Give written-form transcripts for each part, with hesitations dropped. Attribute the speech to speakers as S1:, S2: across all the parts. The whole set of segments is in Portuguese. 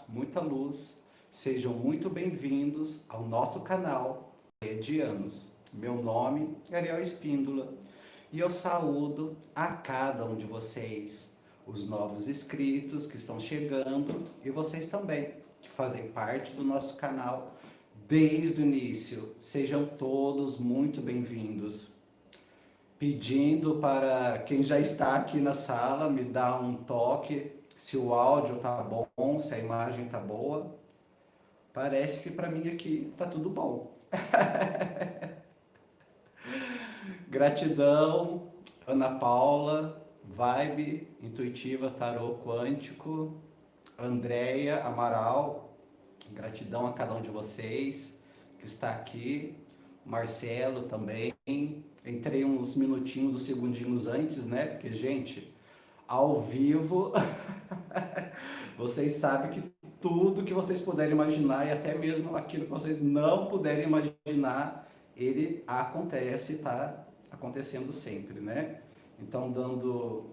S1: muita luz. Sejam muito bem-vindos ao nosso canal Pleiadianos. Meu nome é Ariel Espíndola e eu saúdo a cada um de vocês, os novos inscritos que estão chegando e vocês também, que fazem parte do nosso canal desde o início. Sejam todos muito bem-vindos. Pedindo para quem já está aqui na sala me dar um toque se o áudio tá bom, se a imagem tá boa. Parece que para mim aqui tá tudo bom. Gratidão, Ana Paula, Vibe, Intuitiva Tarô Quântico, Andréia Amaral, gratidão a cada um de vocês que está aqui, Marcelo também. Entrei uns minutinhos, uns segundinhos antes, né? Porque, gente, ao vivo, vocês sabem que tudo que vocês puderem imaginar e até mesmo aquilo que vocês não puderem imaginar, ele acontece, tá acontecendo sempre, né? Então, dando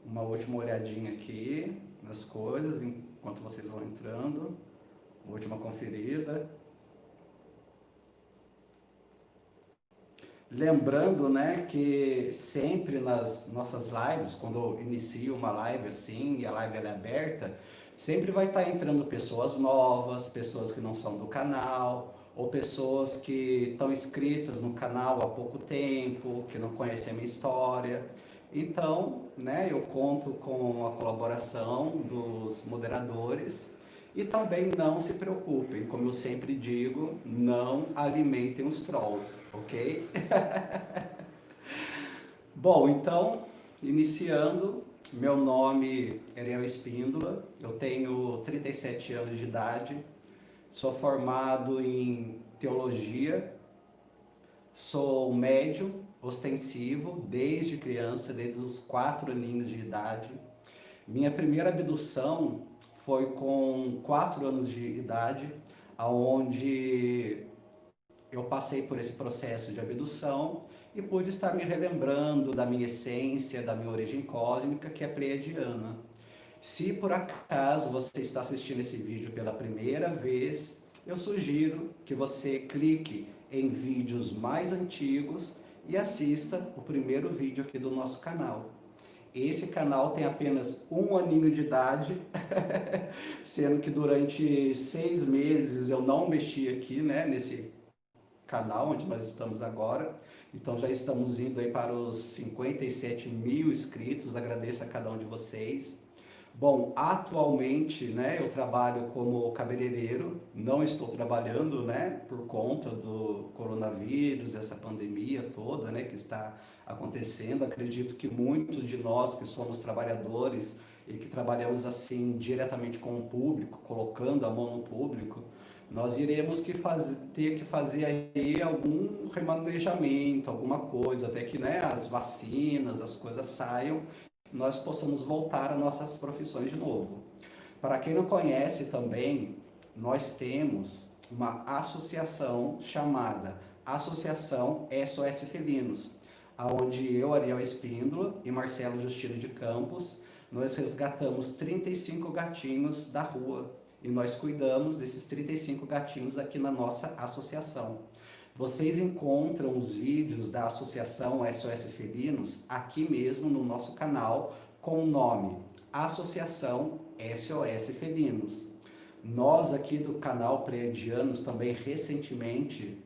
S1: uma última olhadinha aqui nas coisas, enquanto vocês vão entrando, última conferida. Lembrando, né, que sempre nas nossas lives, quando eu inicio uma live assim, e a live ela é aberta, sempre vai estar entrando pessoas novas, pessoas que não são do canal, ou pessoas que estão inscritas no canal há pouco tempo, que não conhecem a minha história. Então, né, eu conto com a colaboração dos moderadores e também não se preocupem, como eu sempre digo, não alimentem os trolls, ok? Bom, então, iniciando, meu nome é Ariel Espíndola, eu tenho 37 anos de idade, sou formado em teologia, sou médium ostensivo desde criança, desde os 4 aninhos de idade. Minha primeira abdução foi com 4 anos de idade, aonde eu passei por esse processo de abdução e pude estar me relembrando da minha essência, da minha origem cósmica, que é pleiadiana. Se por acaso você está assistindo esse vídeo pela primeira vez, eu sugiro que você clique em vídeos mais antigos e assista o primeiro vídeo aqui do nosso canal. Esse canal tem apenas 1 aninho de idade, sendo que durante 6 meses eu não mexi aqui, né, nesse canal onde nós estamos agora. Então já estamos indo aí para os 57 mil inscritos, agradeço a cada um de vocês. Bom, atualmente, né, eu trabalho como cabeleireiro, não estou trabalhando, né, por conta do coronavírus, essa pandemia toda, né, que está acontecendo. Acredito que muitos de nós que somos trabalhadores e que trabalhamos assim diretamente com o público, colocando a mão no público, nós iremos ter que fazer aí algum remanejamento, alguma coisa, até que, né, as vacinas, as coisas saiam, nós possamos voltar às nossas profissões de novo. Para quem não conhece também, nós temos uma associação chamada Associação SOS Felinos, onde eu, Ariel Espíndola e Marcelo Justino de Campos, nós resgatamos 35 gatinhos da rua e nós cuidamos desses 35 gatinhos aqui na nossa associação. Vocês encontram os vídeos da Associação SOS Felinos aqui mesmo no nosso canal com o nome Associação SOS Felinos. Nós aqui do canal Pleiadianos também recentemente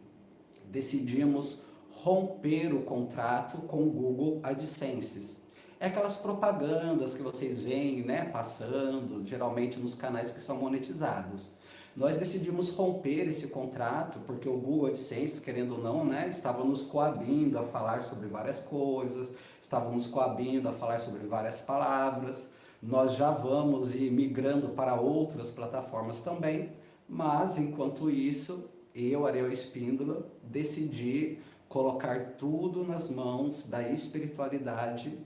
S1: decidimos romper o contrato com o Google AdSense. É aquelas propagandas que vocês veem, né, passando, geralmente nos canais que são monetizados. Nós decidimos romper esse contrato porque o Google AdSense, querendo ou não, né, estava nos coabindo a falar sobre várias coisas, estava nos coabindo a falar sobre várias palavras. Nós já vamos ir migrando para outras plataformas também, mas enquanto isso, eu, Ariel Espíndola, decidi colocar tudo nas mãos da espiritualidade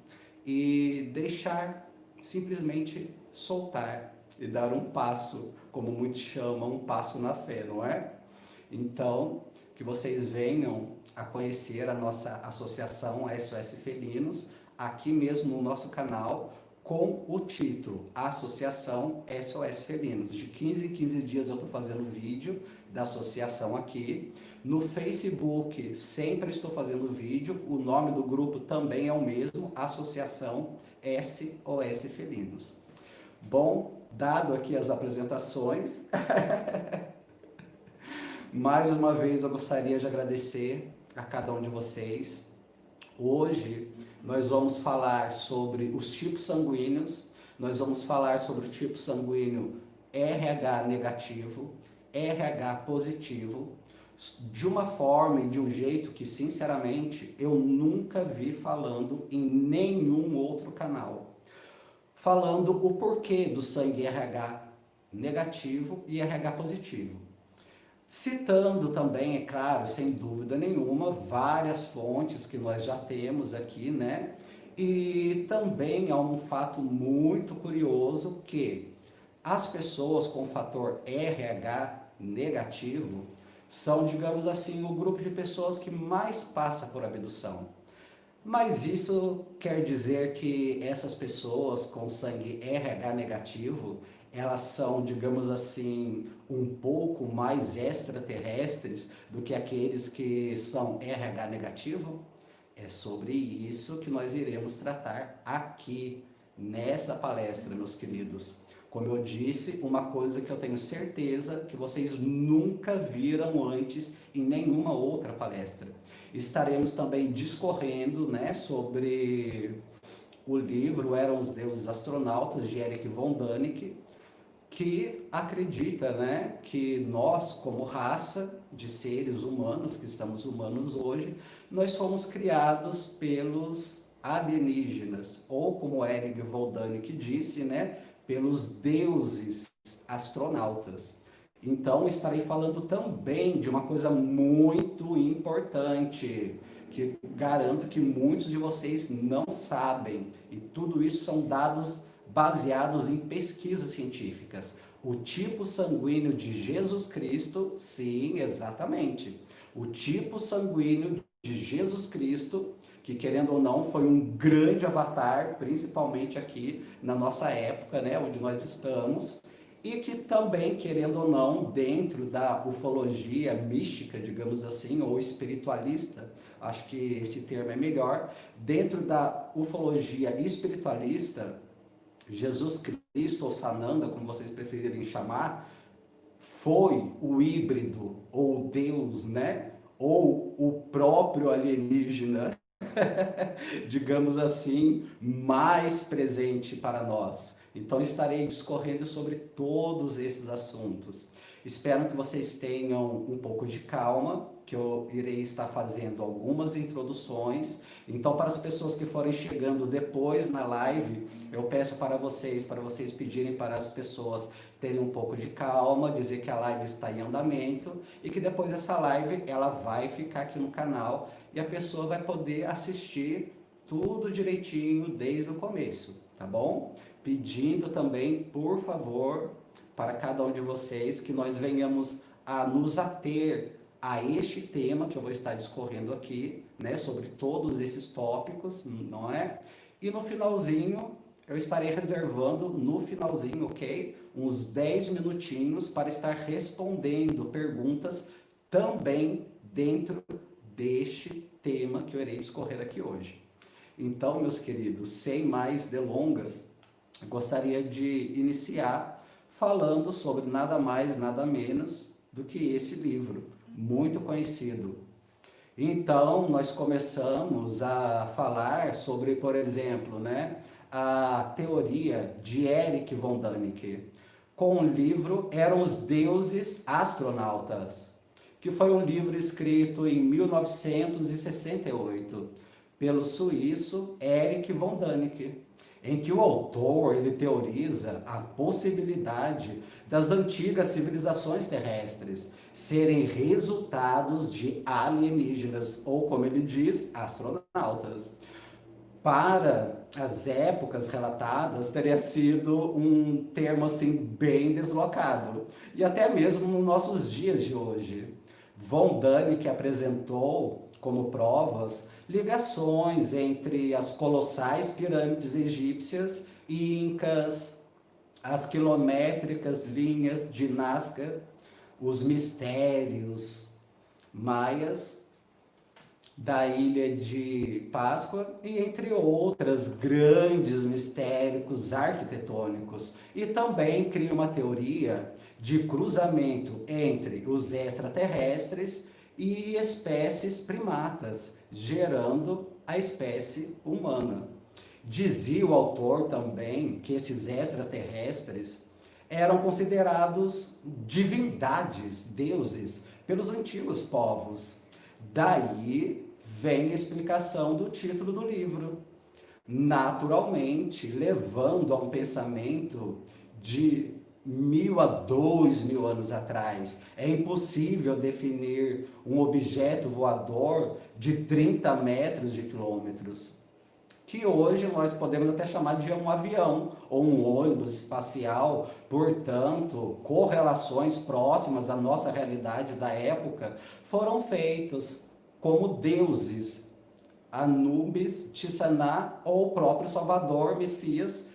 S1: e deixar, simplesmente soltar e dar um passo, como muitos chamam, um passo na fé, não é? Então, que vocês venham a conhecer a nossa associação SOS Felinos, aqui mesmo no nosso canal, com o título Associação SOS Felinos. De 15 em 15 dias eu estou fazendo vídeo da associação aqui. No Facebook sempre estou fazendo vídeo, o nome do grupo também é o mesmo, Associação SOS Felinos. Bom, dado aqui as apresentações, mais uma vez eu gostaria de agradecer a cada um de vocês. Hoje nós vamos falar sobre os tipos sanguíneos, nós vamos falar sobre o tipo sanguíneo RH negativo, RH positivo, de uma forma e de um jeito que, sinceramente, eu nunca vi falando em nenhum outro canal. Falando o porquê do sangue RH negativo e RH positivo. Citando também, é claro, sem dúvida nenhuma, várias fontes que nós já temos aqui, né? E também há um fato muito curioso que as pessoas com fator RH negativo são, digamos assim, o grupo de pessoas que mais passa por abdução. Mas isso quer dizer que essas pessoas com sangue RH negativo, elas são, digamos assim, um pouco mais extraterrestres do que aqueles que são RH negativo? É sobre isso que nós iremos tratar aqui nessa palestra, meus queridos. Como eu disse, uma coisa que eu tenho certeza que vocês nunca viram antes em nenhuma outra palestra. Estaremos também discorrendo, né, sobre o livro Eram os Deuses Astronautas, de Erich von Däniken, que acredita, né, que nós, como raça de seres humanos, que estamos humanos hoje, nós somos criados pelos alienígenas, ou como Erich von Däniken disse, né, pelos deuses astronautas. Então, estarei falando também de uma coisa muito importante, que garanto que muitos de vocês não sabem, e tudo isso são dados baseados em pesquisas científicas. O tipo sanguíneo de Jesus Cristo, sim, exatamente. O tipo sanguíneo de Jesus Cristo, que querendo ou não foi um grande avatar, principalmente aqui na nossa época, né, onde nós estamos, e que também, querendo ou não, dentro da ufologia mística, digamos assim, ou espiritualista, acho que esse termo é melhor, dentro da ufologia espiritualista, Jesus Cristo, ou Sananda, como vocês preferirem chamar, foi o híbrido, ou Deus, né? Ou o próprio alienígena, digamos assim, mais presente para nós. Então estarei discorrendo sobre todos esses assuntos. Espero que vocês tenham um pouco de calma, que eu irei estar fazendo algumas introduções. Então, para as pessoas que forem chegando depois na live, eu peço para vocês pedirem para as pessoas terem um pouco de calma, dizer que a live está em andamento e que depois essa live ela vai ficar aqui no canal e a pessoa vai poder assistir tudo direitinho desde o começo, tá bom? Pedindo também, por favor, para cada um de vocês que nós venhamos a nos ater a este tema que eu vou estar discorrendo aqui, né, sobre todos esses tópicos, não é? E no finalzinho, eu estarei reservando, no finalzinho, ok? Uns 10 minutinhos para estar respondendo perguntas também dentro deste tema que eu irei discorrer aqui hoje. Então, meus queridos, sem mais delongas, gostaria de iniciar falando sobre nada mais, nada menos do que esse livro, muito conhecido. Então, nós começamos a falar sobre, por exemplo, né, a teoria de Erich von Däniken, com o livro Eram os Deuses Astronautas, que foi um livro escrito em 1968 pelo suíço Erich von Däniken, em que o autor ele teoriza a possibilidade das antigas civilizações terrestres serem resultados de alienígenas, ou como ele diz, astronautas. Para as épocas relatadas, teria sido um termo assim bem deslocado, e até mesmo nos nossos dias de hoje. Von Däniken apresentou como provas ligações entre as colossais pirâmides egípcias incas, as quilométricas linhas de Nazca, os mistérios maias da Ilha de Páscoa e entre outras grandes mistérios arquitetônicos. E também cria uma teoria de cruzamento entre os extraterrestres e espécies primatas, gerando a espécie humana. Dizia o autor também que esses extraterrestres eram considerados divindades, deuses, pelos antigos povos. Daí vem a explicação do título do livro. Naturalmente, levando a um pensamento de 1.000 a 2.000 anos atrás. É impossível definir um objeto voador de 30 metros de quilômetros, que hoje nós podemos até chamar de um avião ou um ônibus espacial. Portanto, correlações próximas à nossa realidade da época foram feitas como deuses, Anubis, Tissaná ou o próprio Salvador, Messias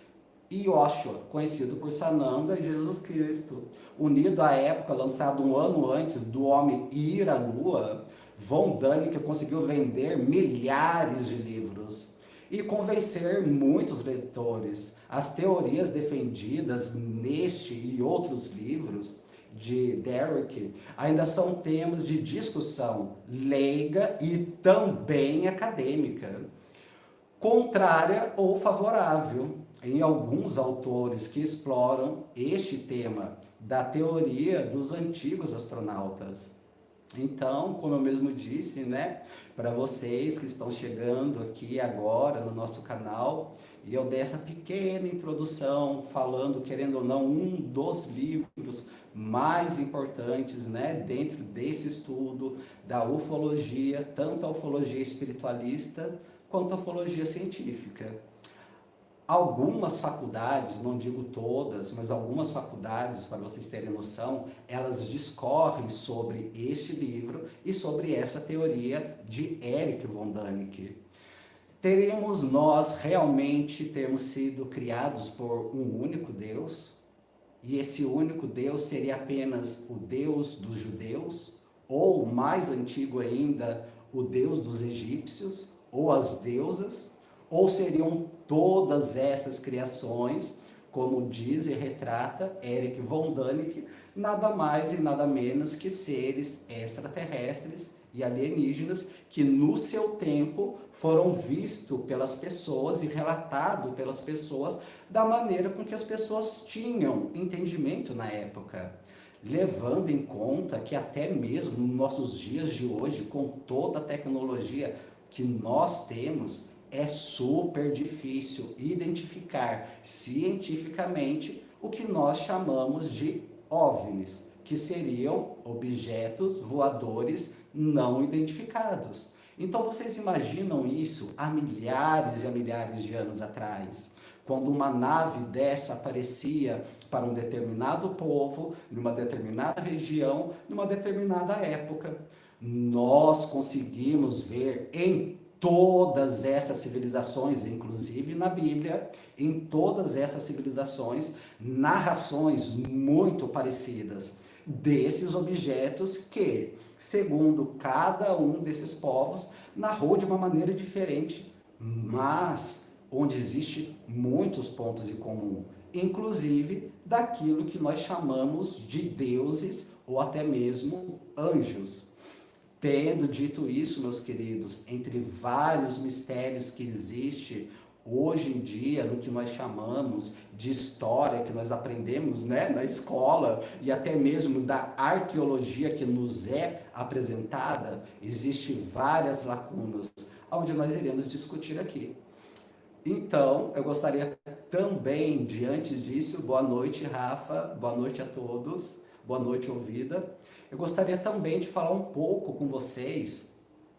S1: e Yoshua, conhecido por Sananda e Jesus Cristo. Unido à época, lançado um ano antes do homem ir à Lua, Von Däniken conseguiu vender milhares de livros e convencer muitos leitores. As teorias defendidas neste e outros livros de Derek ainda são temas de discussão leiga e também acadêmica, contrária ou favorável, em alguns autores que exploram este tema da teoria dos antigos astronautas. Então, como eu mesmo disse, né, para vocês que estão chegando aqui agora no nosso canal, e eu dei essa pequena introdução falando, querendo ou não, um dos livros mais importantes, né, dentro desse estudo da ufologia, tanto a ufologia espiritualista quanto a ufologia científica. Algumas faculdades, não digo todas, mas algumas faculdades, para vocês terem noção, elas discorrem sobre este livro e sobre essa teoria de Erich von Däniken. Teremos nós realmente termos sido criados por um único Deus? E esse único Deus seria apenas o Deus dos judeus? Ou, mais antigo ainda, o Deus dos egípcios? Ou as deusas? Ou seriam todas essas criações, como diz e retrata Erich von Däniken, nada mais e nada menos que seres extraterrestres e alienígenas que no seu tempo foram vistos pelas pessoas e relatados pelas pessoas da maneira com que as pessoas tinham entendimento na época. Levando em conta que até mesmo nos nossos dias de hoje, com toda a tecnologia que nós temos, é super difícil identificar cientificamente o que nós chamamos de OVNIs, que seriam objetos voadores não identificados. Então vocês imaginam isso há milhares e milhares de anos atrás, quando uma nave dessa aparecia para um determinado povo, numa determinada região, numa determinada época. Nós conseguimos ver em todas essas civilizações, inclusive na Bíblia, em todas essas civilizações, narrações muito parecidas desses objetos que, segundo cada um desses povos, narrou de uma maneira diferente, mas onde existe muitos pontos em comum, inclusive daquilo que nós chamamos de deuses ou até mesmo anjos. Tendo dito isso, meus queridos, entre vários mistérios que existem hoje em dia, no que nós chamamos de história, que nós aprendemos, né, na escola, e até mesmo da arqueologia que nos é apresentada, existem várias lacunas, onde nós iremos discutir aqui. Então, eu gostaria também, diante disso, boa noite, Rafa, boa noite a todos, boa noite, ouvida. Eu gostaria também de falar um pouco com vocês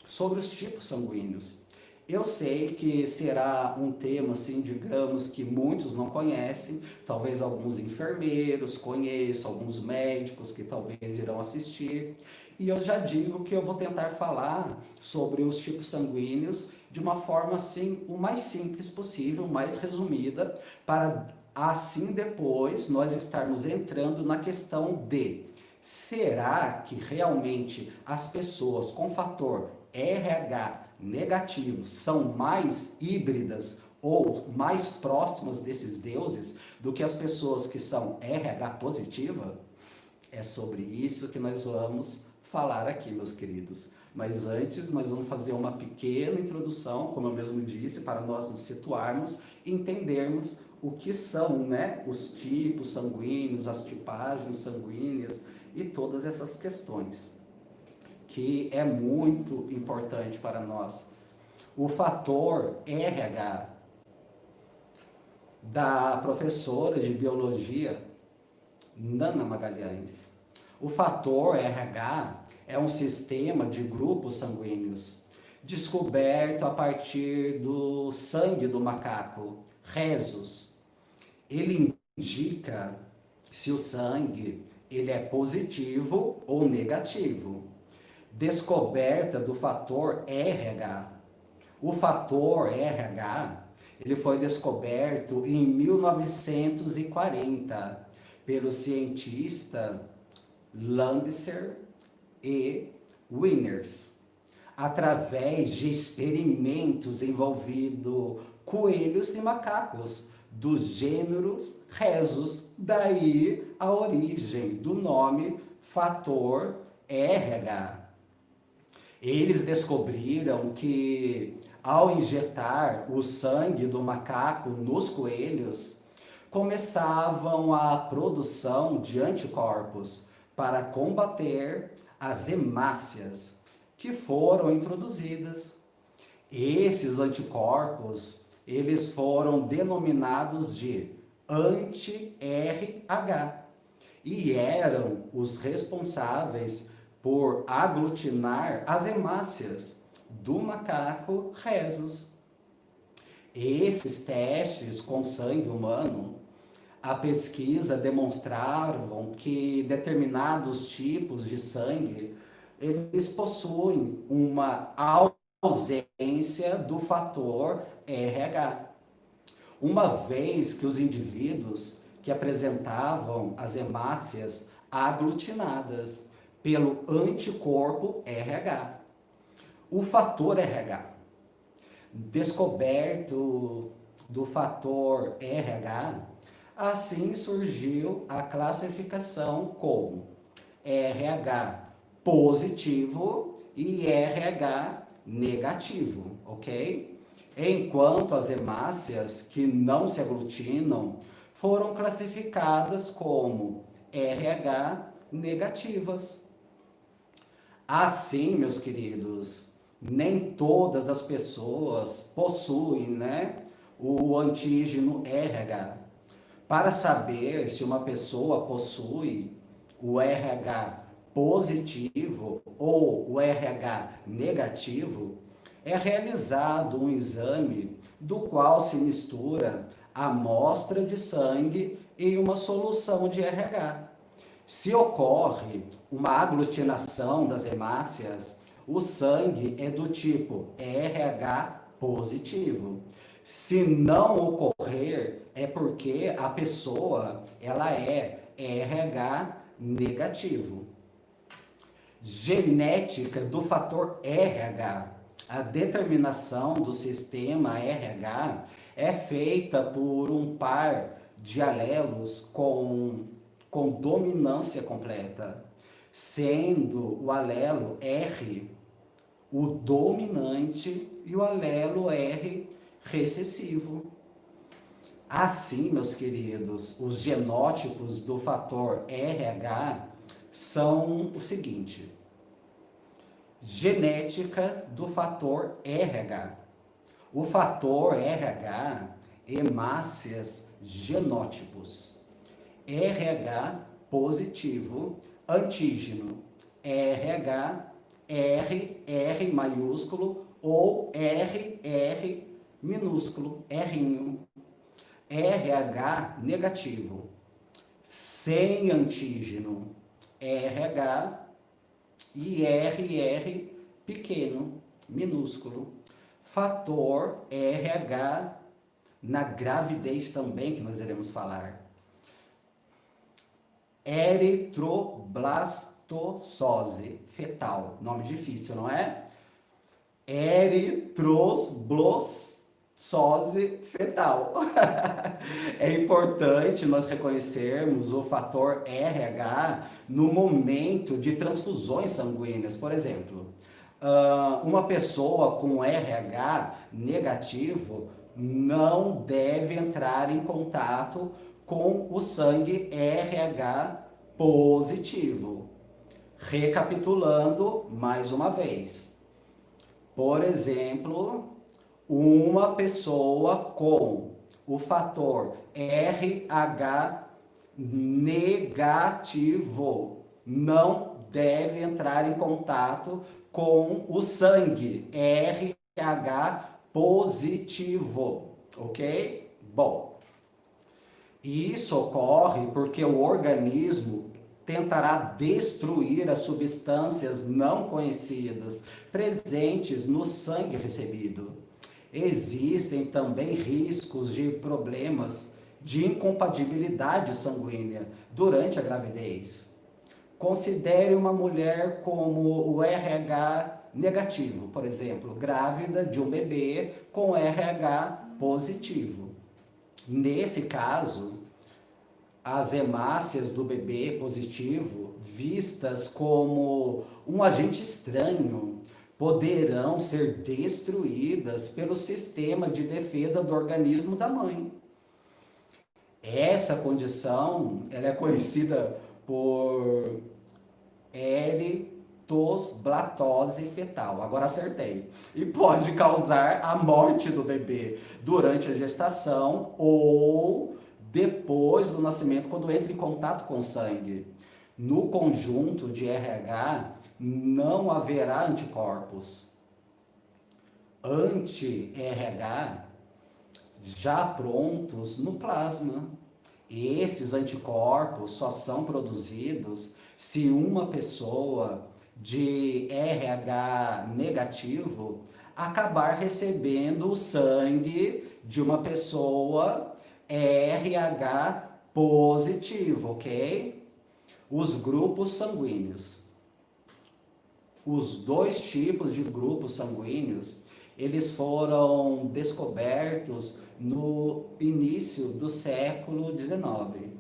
S1: sobre os tipos sanguíneos. Eu sei que será um tema, assim, digamos, que muitos não conhecem, talvez alguns enfermeiros conheçam, alguns médicos que talvez irão assistir, e eu já digo que eu vou tentar falar sobre os tipos sanguíneos de uma forma, assim, o mais simples possível, mais resumida, para assim depois nós estarmos entrando na questão de: será que realmente as pessoas com fator RH negativo são mais híbridas ou mais próximas desses deuses do que as pessoas que são RH positiva? É sobre isso que nós vamos falar aqui, meus queridos. Mas antes, nós vamos fazer uma pequena introdução, como eu mesmo disse, para nós nos situarmos e entendermos o que são, né, os tipos sanguíneos, as tipagens sanguíneas e todas essas questões, que é muito importante para nós. O fator RH da professora de biologia Nana Magalhães. O fator RH é um sistema de grupos sanguíneos descoberto a partir do sangue do macaco, rhesus. Ele indica se o sangue ele é positivo ou negativo. Descoberta do fator RH. O fator RH ele foi descoberto em 1940 pelo cientista Landser e Wieners, através de experimentos envolvendo coelhos e macacos dos gêneros Rhesus, daí a origem do nome fator RH. Eles descobriram que ao injetar o sangue do macaco nos coelhos, começavam a produção de anticorpos para combater as hemácias que foram introduzidas. Esses anticorpos, eles foram denominados de anti-RH e eram os responsáveis por aglutinar as hemácias do macaco rhesus. Esses testes com sangue humano, a pesquisa demonstravam que determinados tipos de sangue, eles possuem uma ausência do fator RH. Uma vez que os indivíduos que apresentavam as hemácias aglutinadas pelo anticorpo RH. O fator RH, descoberto do fator RH, assim surgiu a classificação como RH positivo e RH negativo, ok? Enquanto as hemácias que não se aglutinam foram classificadas como RH negativas. Assim, meus queridos, nem todas as pessoas possuem, né, o antígeno RH. Para saber se uma pessoa possui o RH positivo ou o RH negativo, é realizado um exame do qual se mistura a amostra de sangue em uma solução de RH. Se ocorre uma aglutinação das hemácias, o sangue é do tipo RH positivo. Se não ocorrer, é porque a pessoa ela é RH negativo. Genética do fator RH. A determinação do sistema RH é feita por um par de alelos com dominância completa, sendo o alelo R o dominante e o alelo R recessivo. Assim, meus queridos, os genótipos do fator RH são o seguinte: genética do fator RH. O fator RH, hemácias, genótipos. RH positivo, antígeno. RH, R maiúsculo ou RR minúsculo, Rzinho. RH negativo, sem antígeno, RH, e RR pequeno, minúsculo. Fator RH na gravidez também, que nós iremos falar. Eritroblastose fetal. Nome difícil, não é? Eritroblastose fetal. É importante nós reconhecermos o fator RH no momento de transfusões sanguíneas. Por exemplo, uma pessoa com RH negativo não deve entrar em contato com o sangue RH positivo. Recapitulando mais uma vez. Por exemplo, uma pessoa com o fator RH negativo não deve entrar em contato com o sangue RH positivo, ok? Bom, isso ocorre porque o organismo tentará destruir as substâncias não conhecidas presentes no sangue recebido. Existem também riscos de problemas de incompatibilidade sanguínea durante a gravidez. Considere uma mulher como o RH negativo, por exemplo, grávida de um bebê com RH positivo. Nesse caso, as hemácias do bebê positivo, vistas como um agente estranho, poderão ser destruídas pelo sistema de defesa do organismo da mãe. Essa condição ela é conhecida por eritosblatose fetal. Agora acertei. E pode causar a morte do bebê durante a gestação ou depois do nascimento, quando entra em contato com o sangue. No conjunto de RH, não haverá anticorpos. Anti-RH já prontos no plasma. E esses anticorpos só são produzidos se uma pessoa de RH negativo acabar recebendo o sangue de uma pessoa RH positivo, ok? Os grupos sanguíneos. Os dois tipos de grupos sanguíneos, eles foram descobertos no início do século XIX.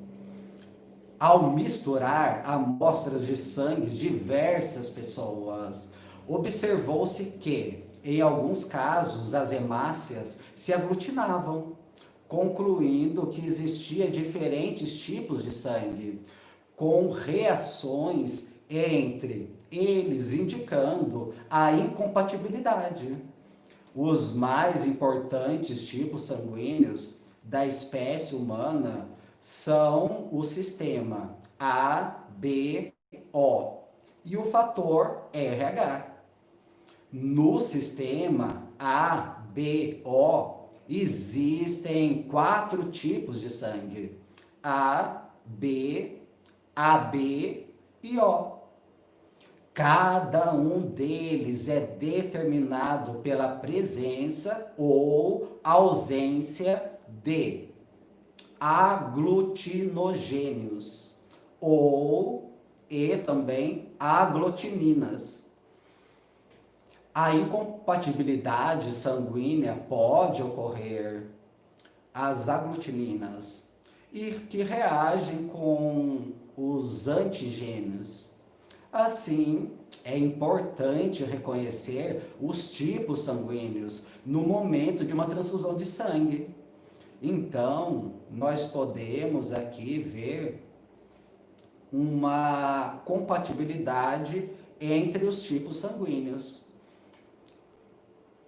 S1: Ao misturar amostras de sangue de diversas pessoas, observou-se que, em alguns casos, as hemácias se aglutinavam, concluindo que existia diferentes tipos de sangue, com reações entre eles, indicando a incompatibilidade. Os mais importantes tipos sanguíneos da espécie humana são o sistema A, B, O e o fator RH. No sistema A, B, O, existem 4 tipos de sangue: A, B, AB e O. Cada um deles é determinado pela presença ou ausência de aglutinogênios e também aglutininas. A incompatibilidade sanguínea pode ocorrer as aglutininas e que reagem com os antigênios. Assim, é importante reconhecer os tipos sanguíneos no momento de uma transfusão de sangue. Então, nós podemos aqui ver uma compatibilidade entre os tipos sanguíneos.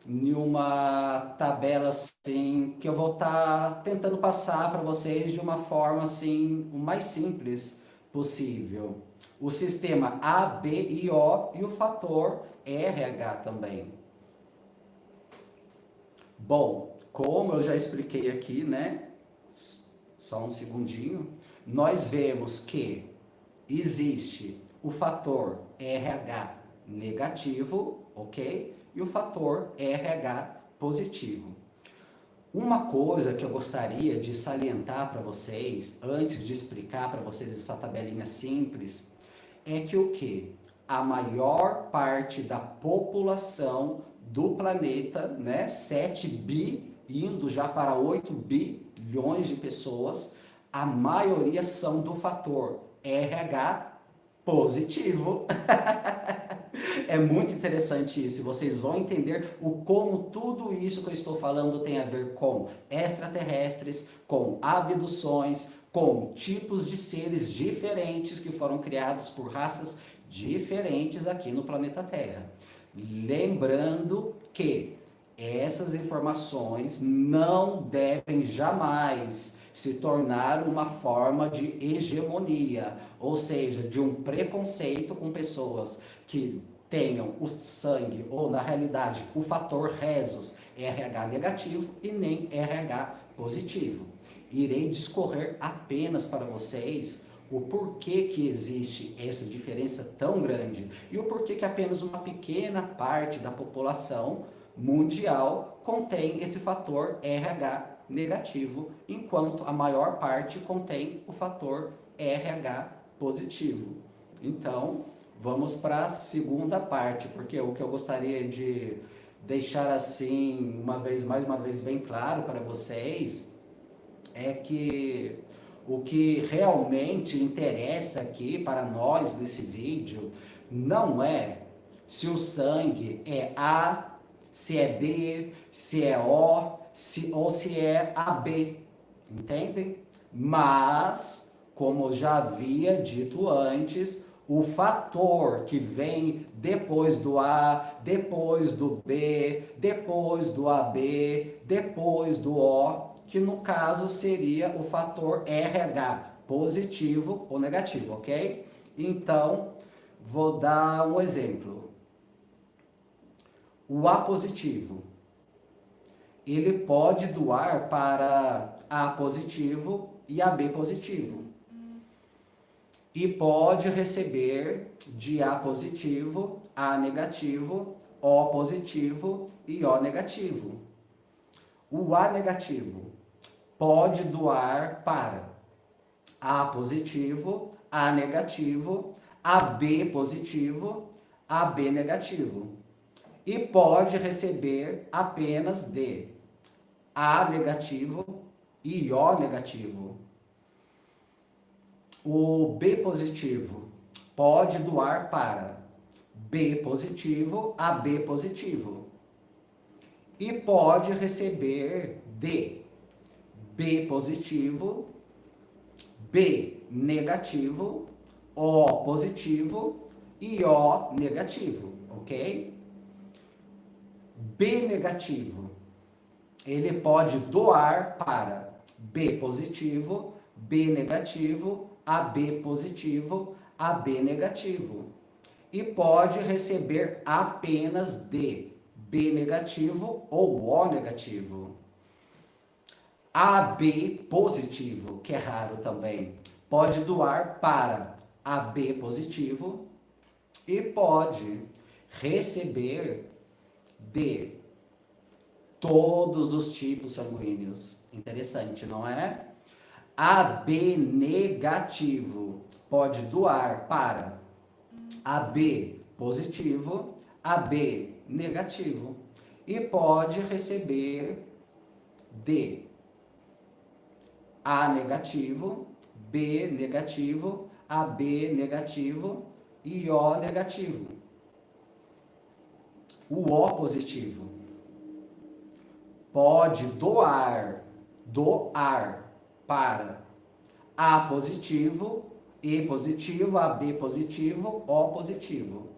S1: Em uma tabela assim, que eu vou estar tentando passar para vocês de uma forma assim, o mais simples possível. O sistema A, B e O e o fator RH também. Bom, como eu já expliquei aqui, né? Só um segundinho. Nós vemos que existe o fator RH negativo, ok? E o fator RH positivo. Uma coisa que eu gostaria de salientar para vocês, antes de explicar para vocês essa tabelinha simples, é que o que? A maior parte da população do planeta, né, 7 bi, indo já para 8 bilhões de pessoas, a maioria são do fator RH positivo. É muito interessante isso, e vocês vão entender o como tudo isso que eu estou falando tem a ver com extraterrestres, com abduções, com tipos de seres diferentes que foram criados por raças diferentes aqui no planeta Terra. Lembrando que essas informações não devem jamais se tornar uma forma de hegemonia, ou seja, de um preconceito com pessoas que tenham o sangue, ou na realidade o fator rhesus, RH negativo e nem RH positivo. Irei discorrer apenas para vocês o porquê que existe essa diferença tão grande e o porquê que apenas uma pequena parte da população mundial contém esse fator RH negativo, enquanto a maior parte contém o fator RH positivo. Então, vamos para a segunda parte, porque o que eu gostaria de deixar assim, mais uma vez bem claro para vocês, é que o que realmente interessa aqui para nós nesse vídeo não é se o sangue é A, se é B, se é O, ou se é AB, entendem? Mas, como já havia dito antes, o fator que vem depois do A, depois do B, depois do AB, depois do O, que no caso seria o fator RH, positivo ou negativo, ok? Então, vou dar um exemplo. O A positivo, ele pode doar para A positivo e AB positivo. E pode receber de A positivo, A negativo, O positivo e O negativo. O A negativo pode doar para A positivo, A negativo, AB positivo, AB negativo. E pode receber apenas de A negativo e O negativo. O B positivo pode doar para B positivo, AB positivo. E pode receber de B positivo, B negativo, O positivo e O negativo, ok? B negativo, ele pode doar para B positivo, B negativo, AB positivo, AB negativo. E pode receber apenas de B negativo ou O negativo. AB positivo, que é raro também, pode doar para AB positivo e pode receber de todos os tipos sanguíneos. Interessante, não é? AB negativo pode doar para AB positivo, AB negativo e pode receber de A negativo, B negativo, AB negativo e O negativo. O O positivo pode doar para A positivo, E positivo, AB positivo, O positivo.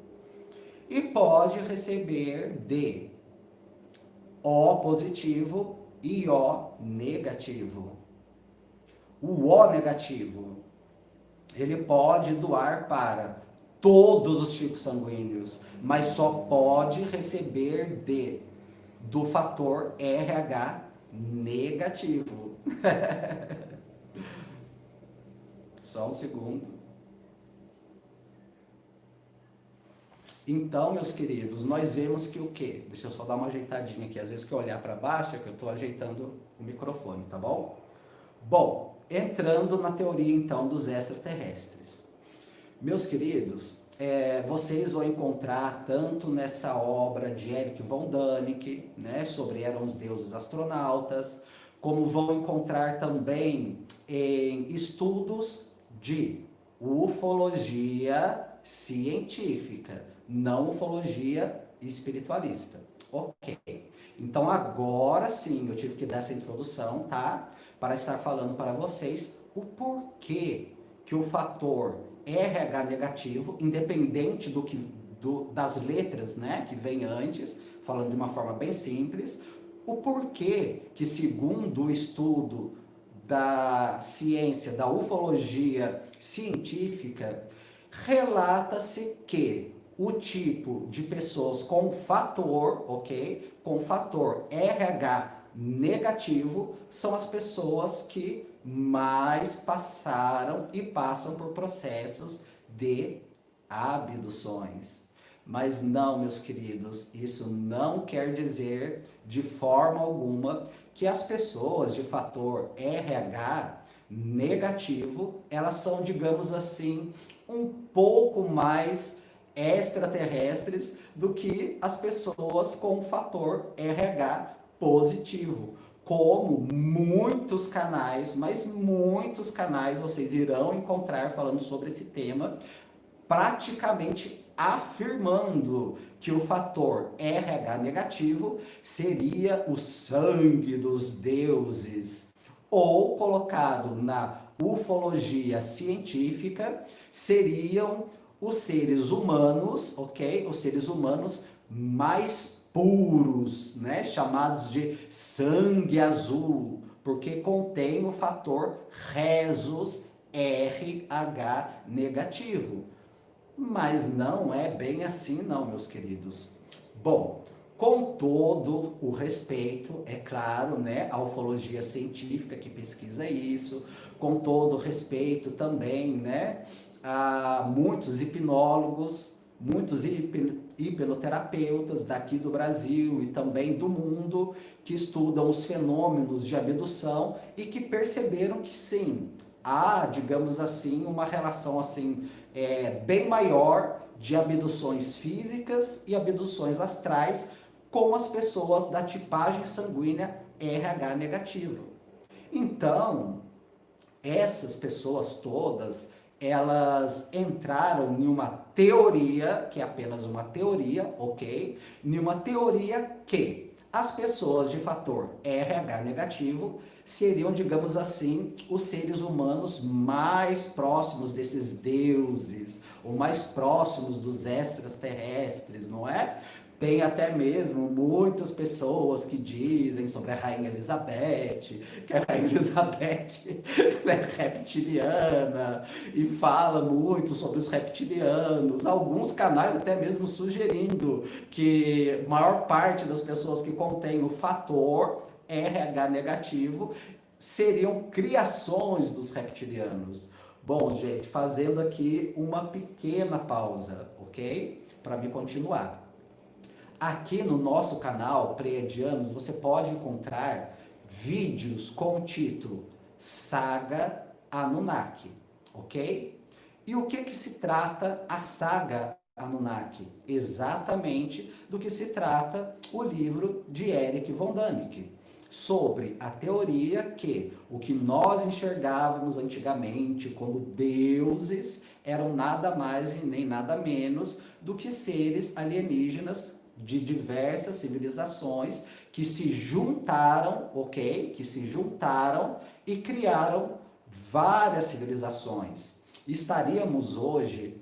S1: E pode receber de O positivo e O negativo. O O negativo, ele pode doar para todos os tipos sanguíneos, mas só pode receber de do fator RH negativo. Só um segundo. Então, meus queridos, nós vemos que o quê? Deixa eu só dar uma ajeitadinha aqui. Às vezes que eu olhar para baixo é que eu estou ajeitando o microfone, tá bom? Bom, entrando na teoria então dos extraterrestres. Meus queridos, vocês vão encontrar tanto nessa obra de Erich von Däniken, né, sobre Eram os Deuses Astronautas, como vão encontrar também em estudos de ufologia científica, não ufologia espiritualista. Ok. Então agora sim eu tive que dar essa introdução, tá? Para estar falando para vocês o porquê que o fator RH negativo, independente das letras, né, que vem antes, falando de uma forma bem simples, o porquê que, segundo o estudo da ciência, da ufologia científica, relata-se que o tipo de pessoas com fator, ok? Com fator RH negativo são as pessoas que mais passaram e passam por processos de abduções. Mas não, meus queridos, isso não quer dizer de forma alguma que as pessoas de fator RH negativo, elas são, digamos assim, um pouco mais extraterrestres do que as pessoas com fator RH positivo. Como muitos canais, mas muitos canais vocês irão encontrar falando sobre esse tema, praticamente afirmando que o fator RH negativo seria o sangue dos deuses, ou colocado na ufologia científica, seriam os seres humanos, ok? Os seres humanos mais puros, né? Chamados de sangue azul, porque contém o fator Rhesus RH negativo. Mas não é bem assim não, meus queridos. Bom, com todo o respeito, é claro, né, à ufologia científica que pesquisa isso, com todo o respeito também, né, a muitos hipnólogos, muitos hipnoterapeutas daqui do Brasil e também do mundo que estudam os fenômenos de abdução e que perceberam que sim, há, digamos assim, uma relação assim bem maior de abduções físicas e abduções astrais com as pessoas da tipagem sanguínea RH negativo. Então, essas pessoas todas, elas entraram em uma teoria, que é apenas uma teoria, ok? Em uma teoria que as pessoas de fator RH negativo seriam, digamos assim, os seres humanos mais próximos desses deuses, ou mais próximos dos extraterrestres, não é? Tem até mesmo muitas pessoas que dizem sobre a Rainha Elizabeth, que a Rainha Elizabeth é reptiliana, e fala muito sobre os reptilianos. Alguns canais até mesmo sugerindo que a maior parte das pessoas que contêm o fator RH negativo seriam criações dos reptilianos. Bom, gente, fazendo aqui uma pequena pausa, ok? Para me continuar. Aqui no nosso canal Pleiadianos você pode encontrar vídeos com o título Saga Anunnaki, ok? E o que se trata a Saga Anunnaki? Exatamente do que se trata o livro de Erich von Däniken, sobre a teoria que o que nós enxergávamos antigamente como deuses eram nada mais e nem nada menos do que seres alienígenas de diversas civilizações que se juntaram, ok? Que se juntaram e criaram várias civilizações. Estaríamos hoje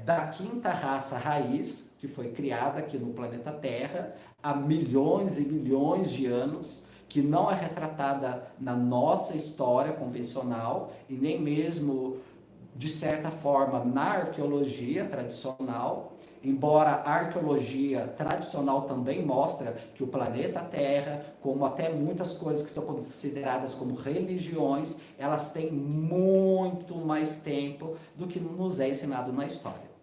S1: da quinta raça raiz, que foi criada aqui no planeta Terra há milhões e milhões de anos, que não é retratada na nossa história convencional e nem mesmo de certa forma, na arqueologia tradicional, embora a arqueologia tradicional também mostra que o planeta Terra, como até muitas coisas que são consideradas como religiões, elas têm muito mais tempo do que nos é ensinado na história.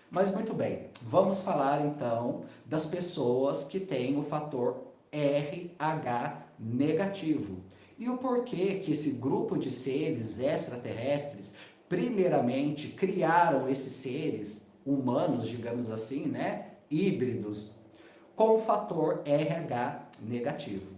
S1: Mas muito bem, vamos falar então das pessoas que têm o fator RH negativo. E o porquê que esse grupo de seres extraterrestres, primeiramente, criaram esses seres humanos, digamos assim, né, híbridos, com o fator RH negativo.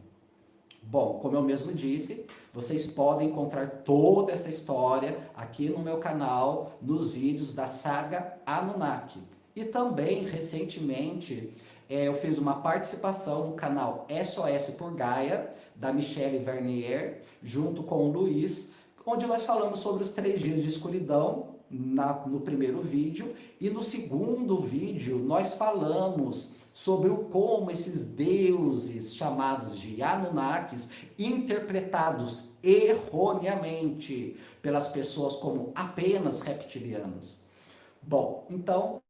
S1: Bom, como eu mesmo disse, vocês podem encontrar toda essa história aqui no meu canal, nos vídeos da saga Anunnaki. E também, recentemente, eu fiz uma participação no canal SOS por Gaia, da Michelle Vernier, junto com o Luiz, onde nós falamos sobre os 3 dias de escuridão no primeiro vídeo, e no segundo vídeo nós falamos sobre como esses deuses chamados de Anunnakis, interpretados erroneamente pelas pessoas como apenas reptilianos. Bom, então,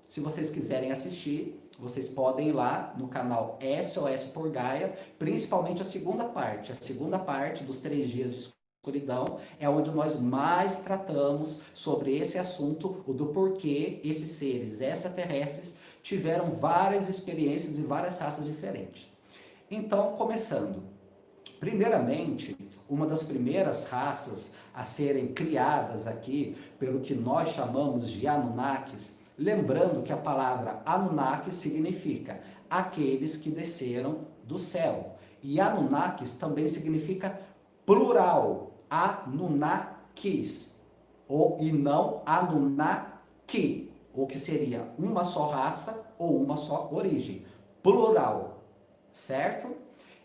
S1: se vocês quiserem assistir, vocês podem ir lá no canal SOS por Gaia, principalmente a segunda parte. A segunda parte dos 3 dias de escuridão é onde nós mais tratamos sobre esse assunto, o do porquê esses seres extraterrestres tiveram várias experiências e várias raças diferentes. Então, começando. Primeiramente, uma das primeiras raças a serem criadas aqui, pelo que nós chamamos de Anunnakis, lembrando que a palavra Anunnakis significa aqueles que desceram do céu. E Anunnakis também significa plural, Anunnakis, e não Anunnaki, o que seria uma só raça ou uma só origem, plural, certo?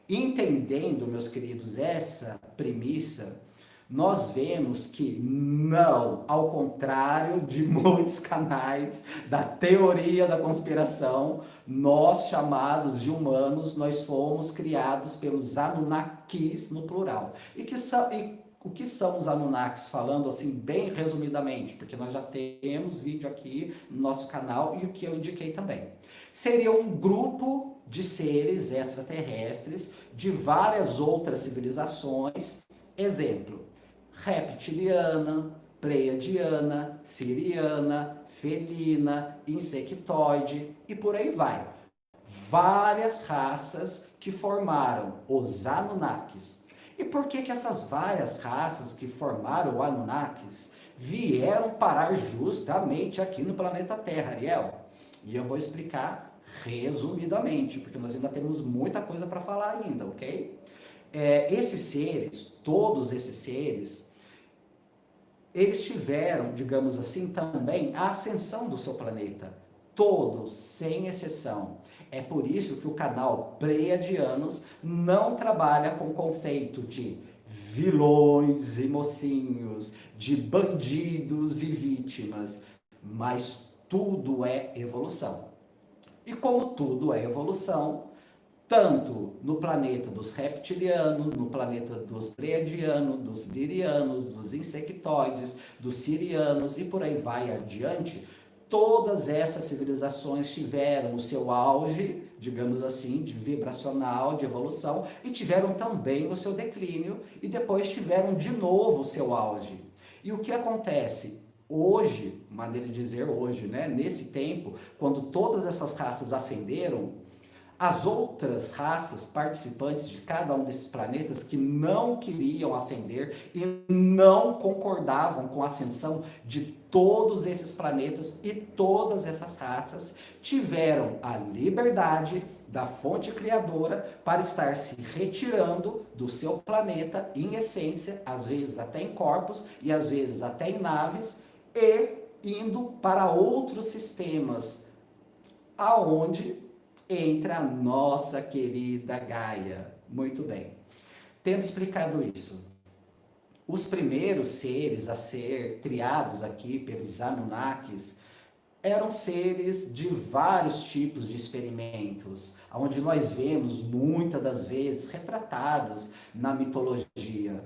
S1: Entendendo, meus queridos, essa premissa, nós vemos que não, ao contrário de muitos canais da teoria da conspiração, nós chamados de humanos, nós fomos criados pelos Anunnakis no plural. O que são os Anunnakis, falando assim bem resumidamente, porque nós já temos vídeo aqui no nosso canal e o que eu indiquei também. Seria um grupo de seres extraterrestres de várias outras civilizações, exemplo, reptiliana, pleiadiana, siriana, felina, insectoide e por aí vai. Várias raças que formaram os Anunnakis. E por que essas várias raças que formaram o Anunnakis vieram parar justamente aqui no planeta Terra, Ariel? E eu vou explicar resumidamente, porque nós ainda temos muita coisa para falar ainda, ok? Esses seres, todos esses seres, eles tiveram, digamos assim, também a ascensão do seu planeta. Todos, sem exceção. É por isso que o canal Pleiadianos não trabalha com o conceito de vilões e mocinhos, de bandidos e vítimas, mas tudo é evolução. E como tudo é evolução, tanto no planeta dos reptilianos, no planeta dos pleiadianos, dos lirianos, dos insectoides, dos sirianos e por aí vai adiante, todas essas civilizações tiveram o seu auge, digamos assim, de vibracional, de evolução, e tiveram também o seu declínio, e depois tiveram de novo o seu auge. E o que acontece? Hoje, maneira de dizer hoje, né? Nesse tempo, quando todas essas raças ascenderam, as outras raças participantes de cada um desses planetas que não queriam ascender e não concordavam com a ascensão de todos esses planetas e todas essas raças tiveram a liberdade da fonte criadora para estar se retirando do seu planeta em essência, às vezes até em corpos e às vezes até em naves, e indo para outros sistemas, aonde entra a nossa querida Gaia. Muito bem. Tendo explicado isso, os primeiros seres a ser criados aqui pelos Anunnakis eram seres de vários tipos de experimentos, onde nós vemos muitas das vezes retratados na mitologia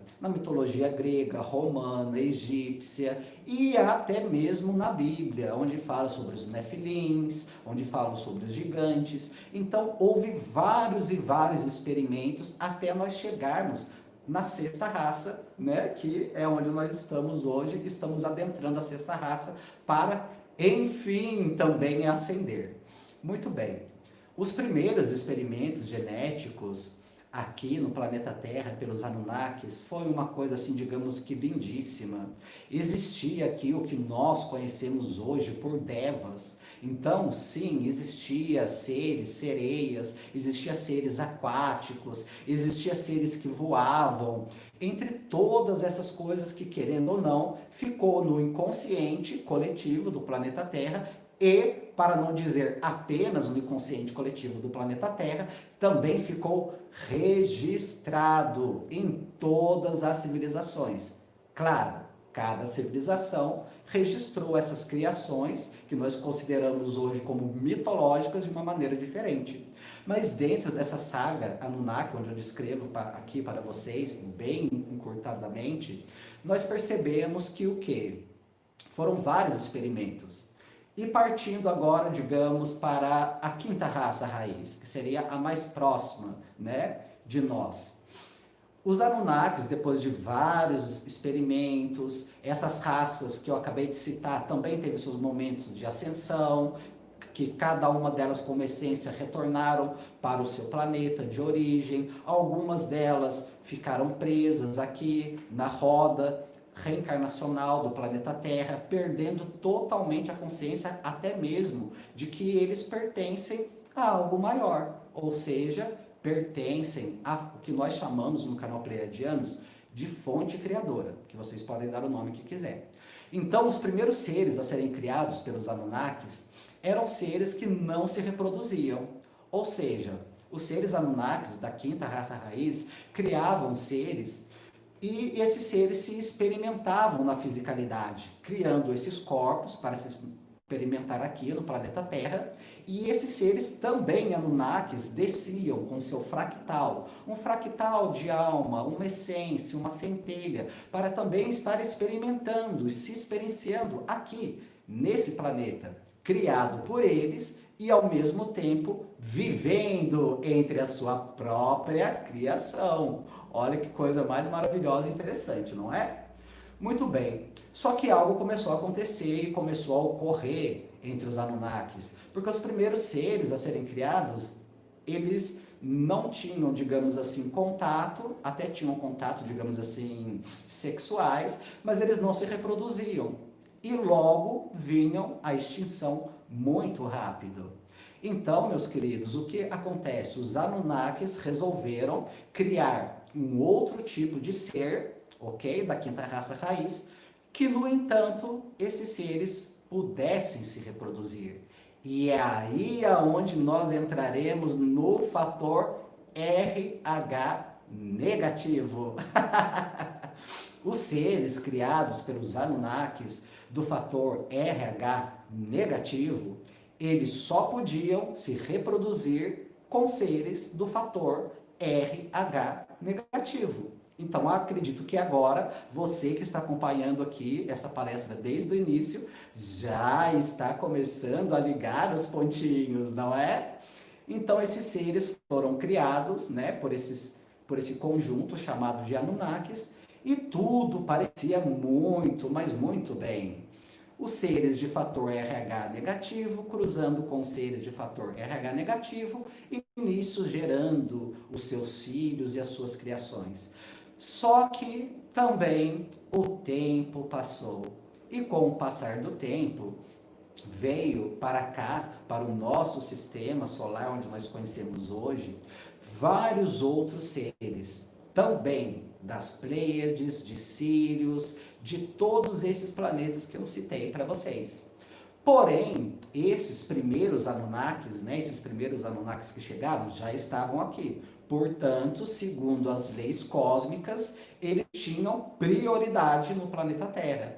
S1: grega, romana, egípcia e até mesmo na Bíblia, onde fala sobre os nefilins, onde falam sobre os gigantes. Então houve vários e vários experimentos até nós chegarmos na sexta raça, né, que é onde nós estamos hoje, estamos adentrando a sexta raça para, enfim, também ascender. Muito bem. Os primeiros experimentos genéticos aqui no planeta Terra pelos Anunnakis foi uma coisa assim, digamos que lindíssima. Existia aqui o que nós conhecemos hoje por devas. Então, sim, existia seres, sereias, existia seres aquáticos, existia seres que voavam. Entre todas essas coisas que, querendo ou não, ficou no inconsciente coletivo do planeta Terra e, para não dizer apenas no inconsciente coletivo do planeta Terra, também ficou registrado em todas as civilizações. Claro, cada civilização registrou essas criações que nós consideramos hoje como mitológicas de uma maneira diferente. Mas dentro dessa saga Anunnaki, onde eu descrevo aqui para vocês, bem encurtadamente, nós percebemos que o quê? Foram vários experimentos. E partindo agora, digamos, para a quinta raça raiz, que seria a mais próxima, né, de nós. Os Anunnakis, depois de vários experimentos, essas raças que eu acabei de citar também teve seus momentos de ascensão, que cada uma delas como essência retornaram para o seu planeta de origem. Algumas delas ficaram presas aqui na roda reencarnacional do planeta Terra, perdendo totalmente a consciência até mesmo de que eles pertencem a algo maior, ou seja, pertencem a o que nós chamamos no canal Pleiadianos de fonte criadora, que vocês podem dar o nome que quiser. Então, os primeiros seres a serem criados pelos Anunnakis eram seres que não se reproduziam, ou seja, os seres Anunnakis da quinta raça raiz criavam seres e esses seres se experimentavam na fisicalidade, criando esses corpos para se experimentar aqui no planeta Terra. E esses seres também, Anunnakis, desciam com seu fractal, um fractal de alma, uma essência, uma centelha, para também estar experimentando e se experienciando aqui, nesse planeta, criado por eles e ao mesmo tempo vivendo entre a sua própria criação. Olha que coisa mais maravilhosa e interessante, não é? Muito bem, só que algo começou a acontecer e começou a ocorrer entre os Anunnakis, porque os primeiros seres a serem criados, eles não tinham, digamos assim, contato, até tinham contato, digamos assim, sexuais, mas eles não se reproduziam. E logo vinham a extinção muito rápido. Então, meus queridos, o que acontece? Os Anunnakis resolveram criar um outro tipo de ser, ok? Da quinta raça raiz, que, no entanto, esses seres pudessem se reproduzir. E é aí aonde nós entraremos no fator RH negativo. Os seres criados pelos Anunnakis do fator RH negativo, eles só podiam se reproduzir com seres do fator RH negativo. Então, acredito que agora, você que está acompanhando aqui essa palestra desde o início, já está começando a ligar os pontinhos, não é? Então, esses seres foram criados, né, por esse conjunto chamado de Anunnakis, e tudo parecia muito, mas muito bem. Os seres de fator RH negativo cruzando com seres de fator RH negativo e nisso gerando os seus filhos e as suas criações. Só que também o tempo passou e com o passar do tempo veio para cá, para o nosso sistema solar onde nós conhecemos hoje, vários outros seres, também das Pleiades, de Sírios, de todos esses planetas que eu citei para vocês. Porém, esses primeiros Anunnakis, né, esses primeiros Anunnakis que chegaram, já estavam aqui. Portanto, segundo as leis cósmicas, eles tinham prioridade no planeta Terra.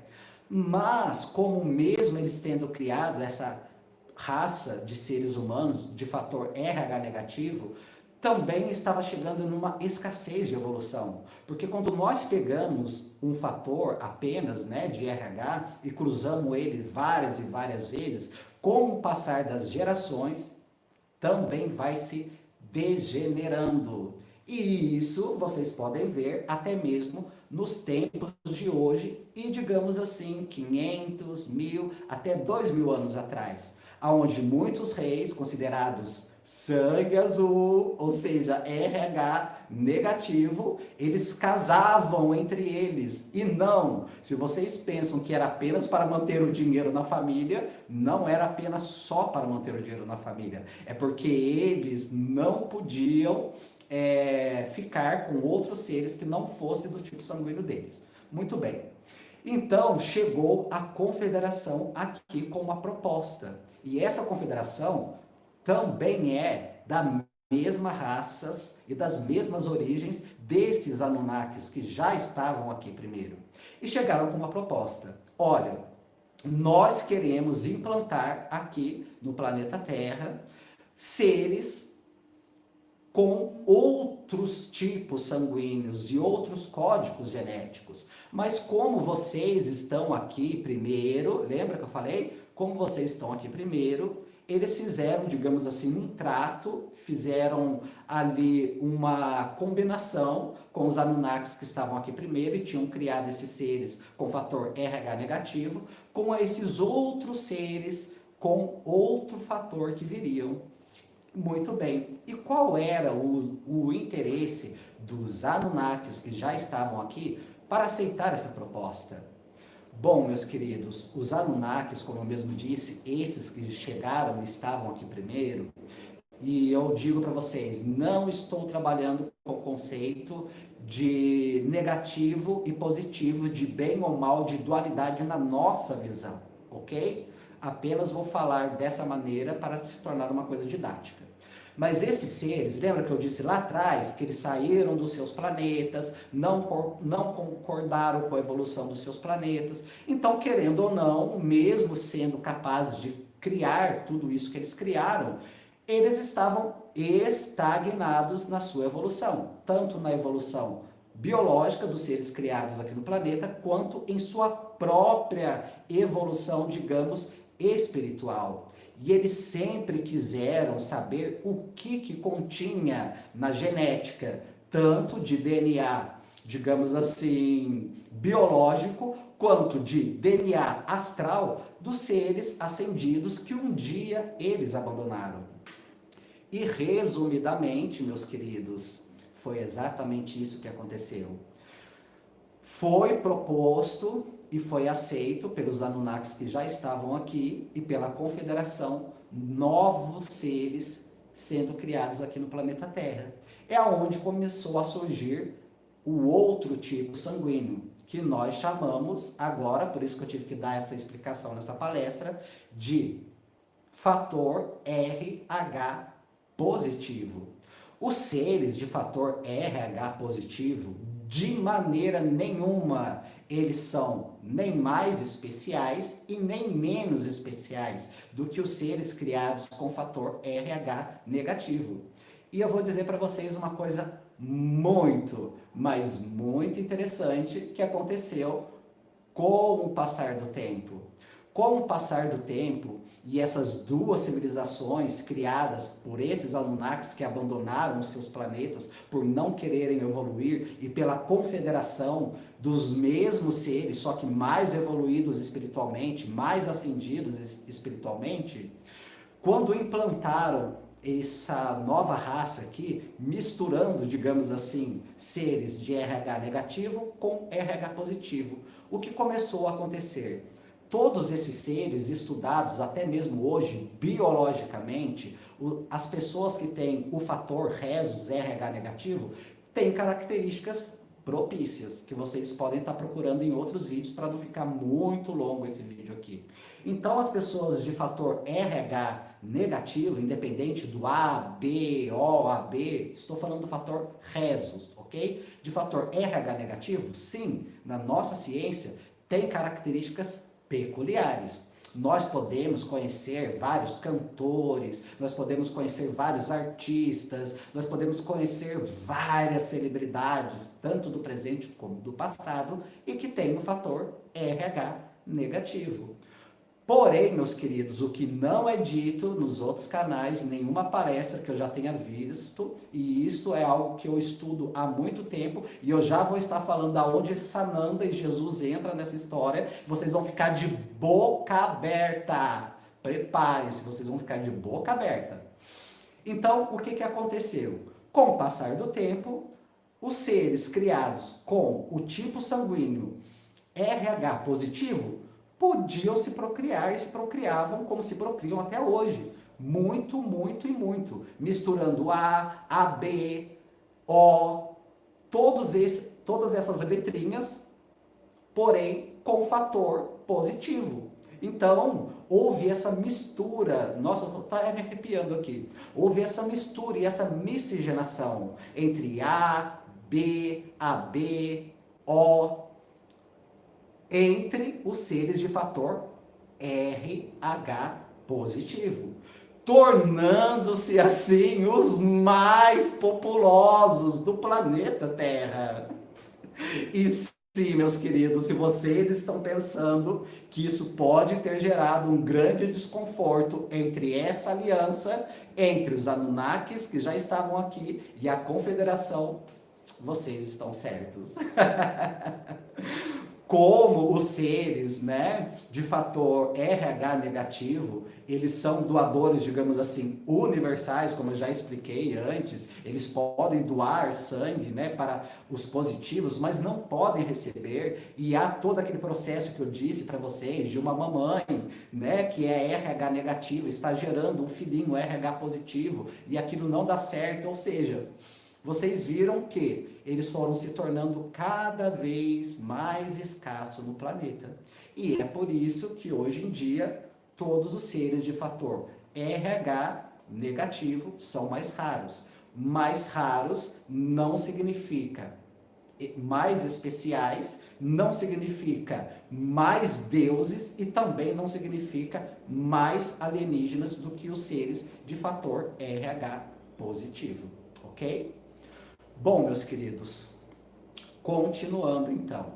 S1: Mas, como mesmo eles tendo criado essa raça de seres humanos de fator RH negativo, também estava chegando numa escassez de evolução. Porque quando nós pegamos um fator apenas, né, de RH e cruzamos ele várias e várias vezes, com o passar das gerações, também vai se degenerando. E isso vocês podem ver até mesmo nos tempos de hoje e, digamos assim, 500, 1000, até 2000 anos atrás, onde muitos reis considerados sangue azul, ou seja, RH negativo, eles casavam entre eles. E não, se vocês pensam que era apenas para manter o dinheiro na família, não era apenas só para manter o dinheiro na família. É porque eles não podiam ficar com outros seres que não fossem do tipo sanguíneo deles. Muito bem. Então, chegou a confederação aqui com uma proposta. E essa confederação também é da mesma raças e das mesmas origens desses Anunnakis que já estavam aqui primeiro. E chegaram com uma proposta. Olha, nós queremos implantar aqui no planeta Terra seres com outros tipos sanguíneos e outros códigos genéticos. Mas como vocês estão aqui primeiro, lembra que eu falei? Como vocês estão aqui primeiro, eles fizeram, digamos assim, um trato, fizeram ali uma combinação com os Anunnakis que estavam aqui primeiro e tinham criado esses seres com fator RH negativo, com esses outros seres com outro fator que viriam. Muito bem. E qual era o interesse dos Anunnakis que já estavam aqui para aceitar essa proposta? Bom, meus queridos, os Anunnakis, como eu mesmo disse, esses que chegaram e estavam aqui primeiro, e eu digo para vocês, não estou trabalhando com o conceito de negativo e positivo, de bem ou mal, de dualidade na nossa visão, ok? Apenas vou falar dessa maneira para se tornar uma coisa didática. Mas esses seres, lembra que eu disse lá atrás que eles saíram dos seus planetas, não concordaram com a evolução dos seus planetas. Então, querendo ou não, mesmo sendo capazes de criar tudo isso que eles criaram, eles estavam estagnados na sua evolução, tanto na evolução biológica dos seres criados aqui no planeta, quanto em sua própria evolução, digamos, espiritual. E eles sempre quiseram saber o que continha na genética, tanto de DNA, digamos assim, biológico, quanto de DNA astral dos seres ascendidos que um dia eles abandonaram. E resumidamente, meus queridos, foi exatamente isso que aconteceu. Foi proposto e foi aceito pelos Anunnakis que já estavam aqui e pela confederação, novos seres sendo criados aqui no planeta Terra. É aonde começou a surgir o outro tipo sanguíneo, que nós chamamos agora, por isso que eu tive que dar essa explicação nessa palestra, de fator RH positivo. Os seres de fator RH positivo, de maneira nenhuma, eles são nem mais especiais e nem menos especiais do que os seres criados com fator RH negativo. E eu vou dizer para vocês uma coisa muito, mas muito interessante que aconteceu com o passar do tempo. Com o passar do tempo e essas duas civilizações criadas por esses Anunnakis que abandonaram os seus planetas por não quererem evoluir e pela confederação dos mesmos seres, só que mais evoluídos espiritualmente, mais ascendidos espiritualmente, quando implantaram essa nova raça aqui, misturando, digamos assim, seres de RH negativo com RH positivo, o que começou a acontecer? Todos esses seres estudados, até mesmo hoje, biologicamente, as pessoas que têm o fator Rhesus RH negativo, têm características propícias, que vocês podem estar procurando em outros vídeos para não ficar muito longo esse vídeo aqui. Então, as pessoas de fator RH negativo, independente do A, B, O, AB, estou falando do fator Rhesus, ok? De fator RH negativo, sim, na nossa ciência, tem características peculiares. Nós podemos conhecer vários cantores, nós podemos conhecer vários artistas, nós podemos conhecer várias celebridades, tanto do presente como do passado, e que tem um fator RH negativo. Porém, meus queridos, o que não é dito nos outros canais, em nenhuma palestra que eu já tenha visto, e isso é algo que eu estudo há muito tempo, e eu já vou estar falando aonde Sananda e Jesus entra nessa história, vocês vão ficar de boca aberta. Preparem-se, vocês vão ficar de boca aberta. Então, o que aconteceu? Com o passar do tempo, os seres criados com o tipo sanguíneo RH positivo podiam se procriar e se procriavam como se procriam até hoje. Muito, muito e muito. Misturando A, AB, O, todas essas letrinhas, porém com fator positivo. Então, houve essa mistura, nossa, tá me arrepiando aqui. Houve essa mistura e essa miscigenação entre A, B, AB, O, entre os seres de fator RH positivo, tornando-se assim os mais populosos do planeta Terra. E sim, meus queridos, se vocês estão pensando que isso pode ter gerado um grande desconforto entre essa aliança, entre os Anunnakis que já estavam aqui e a Confederação, vocês estão certos. Como os seres, né, de fator RH negativo, eles são doadores, digamos assim, universais, como eu já expliquei antes, eles podem doar sangue, né, para os positivos, mas não podem receber, e há todo aquele processo que eu disse para vocês, de uma mamãe, né, que é RH negativo, está gerando um filhinho RH positivo, e aquilo não dá certo, ou seja, vocês viram que eles foram se tornando cada vez mais escassos no planeta. E é por isso que hoje em dia todos os seres de fator RH negativo são mais raros. Mais raros não significa mais especiais, não significa mais deuses e também não significa mais alienígenas do que os seres de fator RH positivo, ok? Bom, meus queridos, continuando então.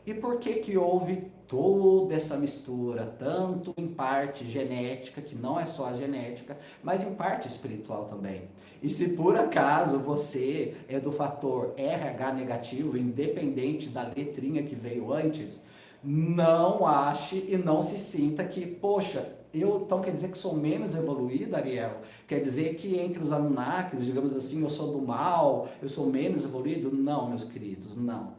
S1: E por que houve toda essa mistura, tanto em parte genética, que não é só a genética, mas em parte espiritual também? E se por acaso você é do fator RH negativo, independente da letrinha que veio antes, não ache e não se sinta que, poxa, então quer dizer que sou menos evoluído, Ariel? Quer dizer que entre os Anunnakis, digamos assim, eu sou do mal, eu sou menos evoluído? Não, meus queridos, não.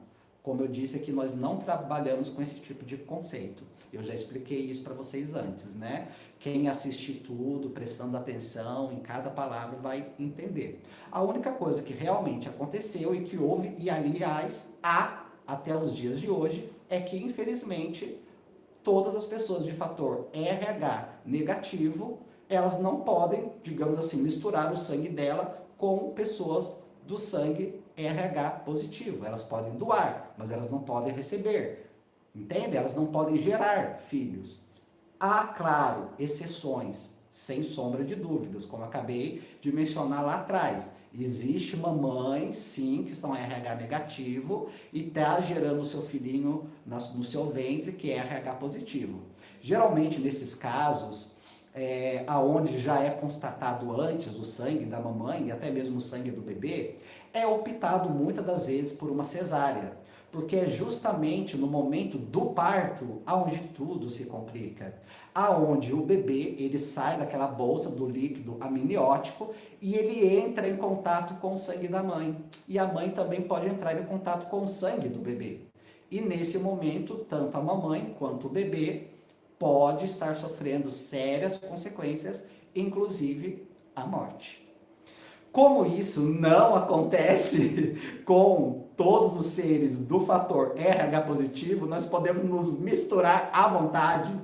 S1: Como eu disse aqui, nós não trabalhamos com esse tipo de conceito. Eu já expliquei isso para vocês antes, né? Quem assistir tudo, prestando atenção em cada palavra, vai entender. A única coisa que realmente aconteceu e que houve, e aliás, há até os dias de hoje, é que infelizmente todas as pessoas de fator RH negativo, elas não podem, digamos assim, misturar o sangue dela com pessoas do sangue RH positivo. Elas podem doar, mas elas não podem receber. Entende? Elas não podem gerar filhos. Há, claro, exceções, sem sombra de dúvidas, como acabei de mencionar lá atrás. Existe mamães, sim, que são RH negativo e está gerando o seu filhinho no seu ventre, que é RH positivo. Geralmente, nesses casos, aonde já é constatado antes o sangue da mamãe e até mesmo o sangue do bebê, é optado muitas das vezes por uma cesárea, porque é justamente no momento do parto aonde tudo se complica, aonde o bebê ele sai daquela bolsa do líquido amniótico e ele entra em contato com o sangue da mãe, e a mãe também pode entrar em contato com o sangue do bebê. E nesse momento, tanto a mamãe quanto o bebê pode estar sofrendo sérias consequências, inclusive a morte. Como isso não acontece com todos os seres do fator RH positivo, nós podemos nos misturar à vontade,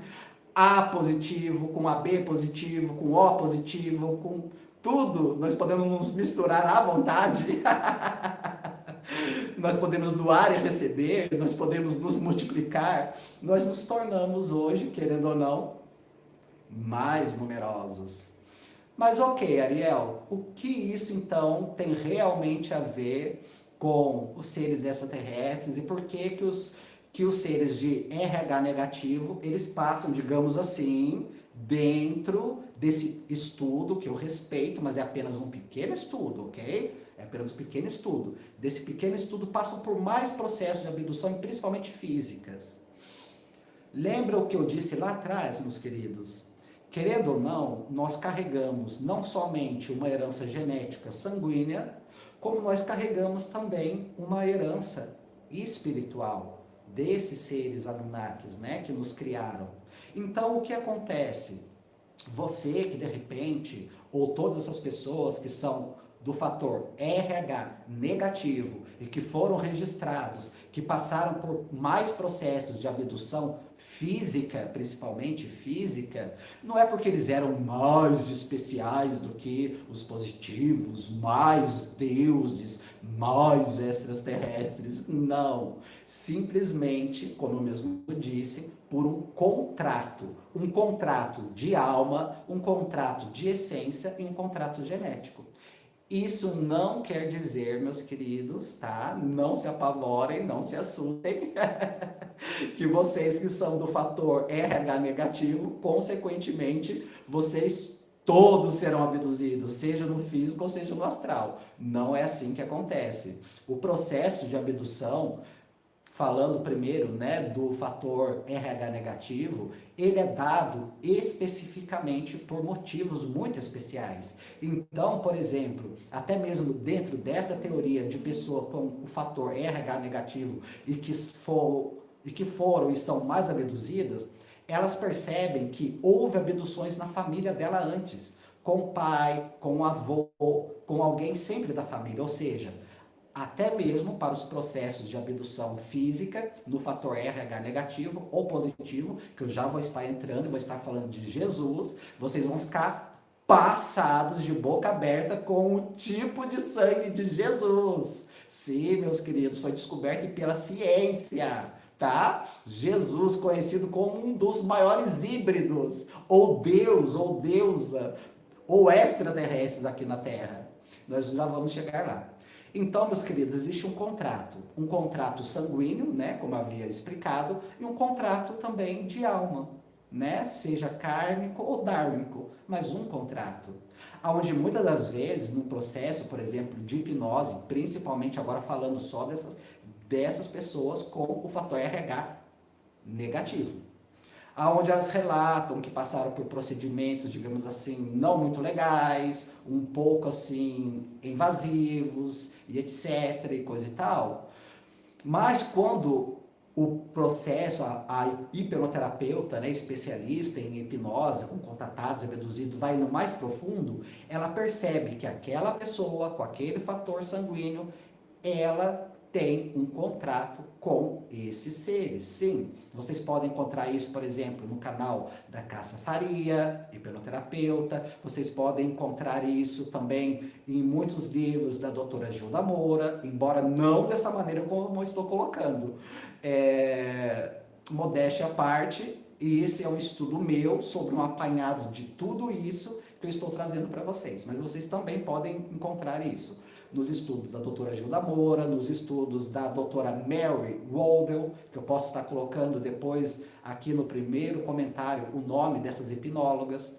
S1: A positivo, com AB positivo, com O positivo, com tudo, nós podemos nos misturar à vontade. nós podemos doar e receber, nós podemos nos multiplicar, nós nos tornamos hoje, querendo ou não, mais numerosos. Mas ok, Ariel, o que isso então tem realmente a ver com os seres extraterrestres e por que os seres de RH negativo, eles passam, digamos assim, dentro desse estudo que eu respeito, mas é apenas um pequeno estudo, ok? É apenas um pequeno estudo. Desse pequeno estudo passam por mais processos de abdução, principalmente físicas. Lembra o que eu disse lá atrás, meus queridos? Querendo ou não, nós carregamos não somente uma herança genética sanguínea, como nós carregamos também uma herança espiritual desses seres Anunnakis, né, que nos criaram. Então, o que acontece? Você que de repente, ou todas essas pessoas que são do fator RH negativo e que foram registrados, que passaram por mais processos de abdução física, principalmente física, não é porque eles eram mais especiais do que os positivos, mais deuses, mais extraterrestres, não. Simplesmente, como eu mesmo disse, por um contrato de alma, um contrato de essência e um contrato genético. Isso não quer dizer, meus queridos, tá? Não se apavorem, não se assustem, que vocês que são do fator RH negativo, consequentemente, vocês todos serão abduzidos, seja no físico ou seja no astral. Não é assim que acontece. O processo de abdução, falando primeiro, né, do fator RH negativo, ele é dado especificamente por motivos muito especiais. Então, por exemplo, até mesmo dentro dessa teoria de pessoa com o fator RH negativo e que foram e são mais abduzidas, elas percebem que houve abduções na família dela antes, com o pai, com o avô, com alguém sempre da família, ou seja, até mesmo para os processos de abdução física, no fator RH negativo ou positivo, que eu já vou estar entrando e vou estar falando de Jesus, vocês vão ficar passados de boca aberta com o tipo de sangue de Jesus. Sim, meus queridos, foi descoberto pela ciência, tá? Jesus, conhecido como um dos maiores híbridos, ou Deus, ou deusa, ou extraterrestres aqui na Terra. Nós já vamos chegar lá. Então, meus queridos, existe um contrato sanguíneo, né, como havia explicado, e um contrato também de alma, né, seja kármico ou dármico, mas um contrato. Onde muitas das vezes, no processo, por exemplo, de hipnose, principalmente agora falando só dessas pessoas com o fator RH negativo, aonde elas relatam que passaram por procedimentos, digamos assim, não muito legais, um pouco assim invasivos e etc e coisa e tal. Mas quando o processo, a hipnoterapeuta, né, especialista em hipnose, com contatados, abduzidos, vai no mais profundo, ela percebe que aquela pessoa com aquele fator sanguíneo, ela tem um contrato com esses seres. Sim, vocês podem encontrar isso, por exemplo, no canal da Cássia Faria, hipnoterapeuta. Vocês podem encontrar isso também em muitos livros da doutora Gilda Moura, embora não dessa maneira como eu estou colocando. Modéstia à parte, e esse é um estudo meu sobre um apanhado de tudo isso que eu estou trazendo para vocês. Mas vocês também podem encontrar isso nos estudos da doutora Gilda Moura, nos estudos da doutora Mary Waldel, que eu posso estar colocando depois aqui no primeiro comentário o nome dessas hipnólogas.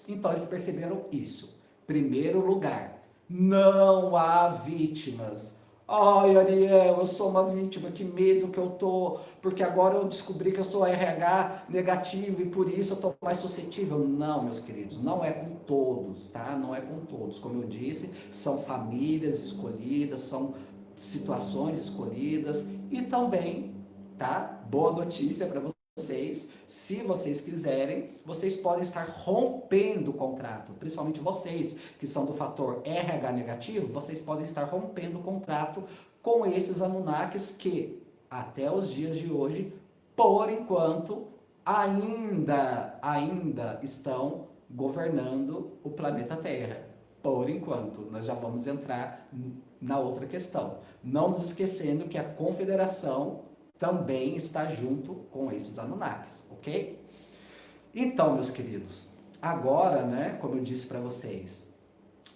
S1: Então eles perceberam isso. Primeiro lugar, não há vítimas. Ai, Ariel, eu sou uma vítima, que medo que eu tô, porque agora eu descobri que eu sou RH negativo e por isso eu tô mais suscetível. Não, meus queridos, não é com todos, tá? Não é com todos. Como eu disse, são famílias escolhidas, são situações escolhidas e também, tá? Boa notícia para vocês, se vocês quiserem, vocês podem estar rompendo o contrato, principalmente vocês que são do fator RH negativo, vocês podem estar rompendo o contrato com esses Anunnakis que, até os dias de hoje, por enquanto, ainda estão governando o planeta Terra. Por enquanto, nós já vamos entrar na outra questão. Não nos esquecendo que a confederação também está junto com esses Anunnakis, ok? Então, meus queridos, agora, né, como eu disse para vocês,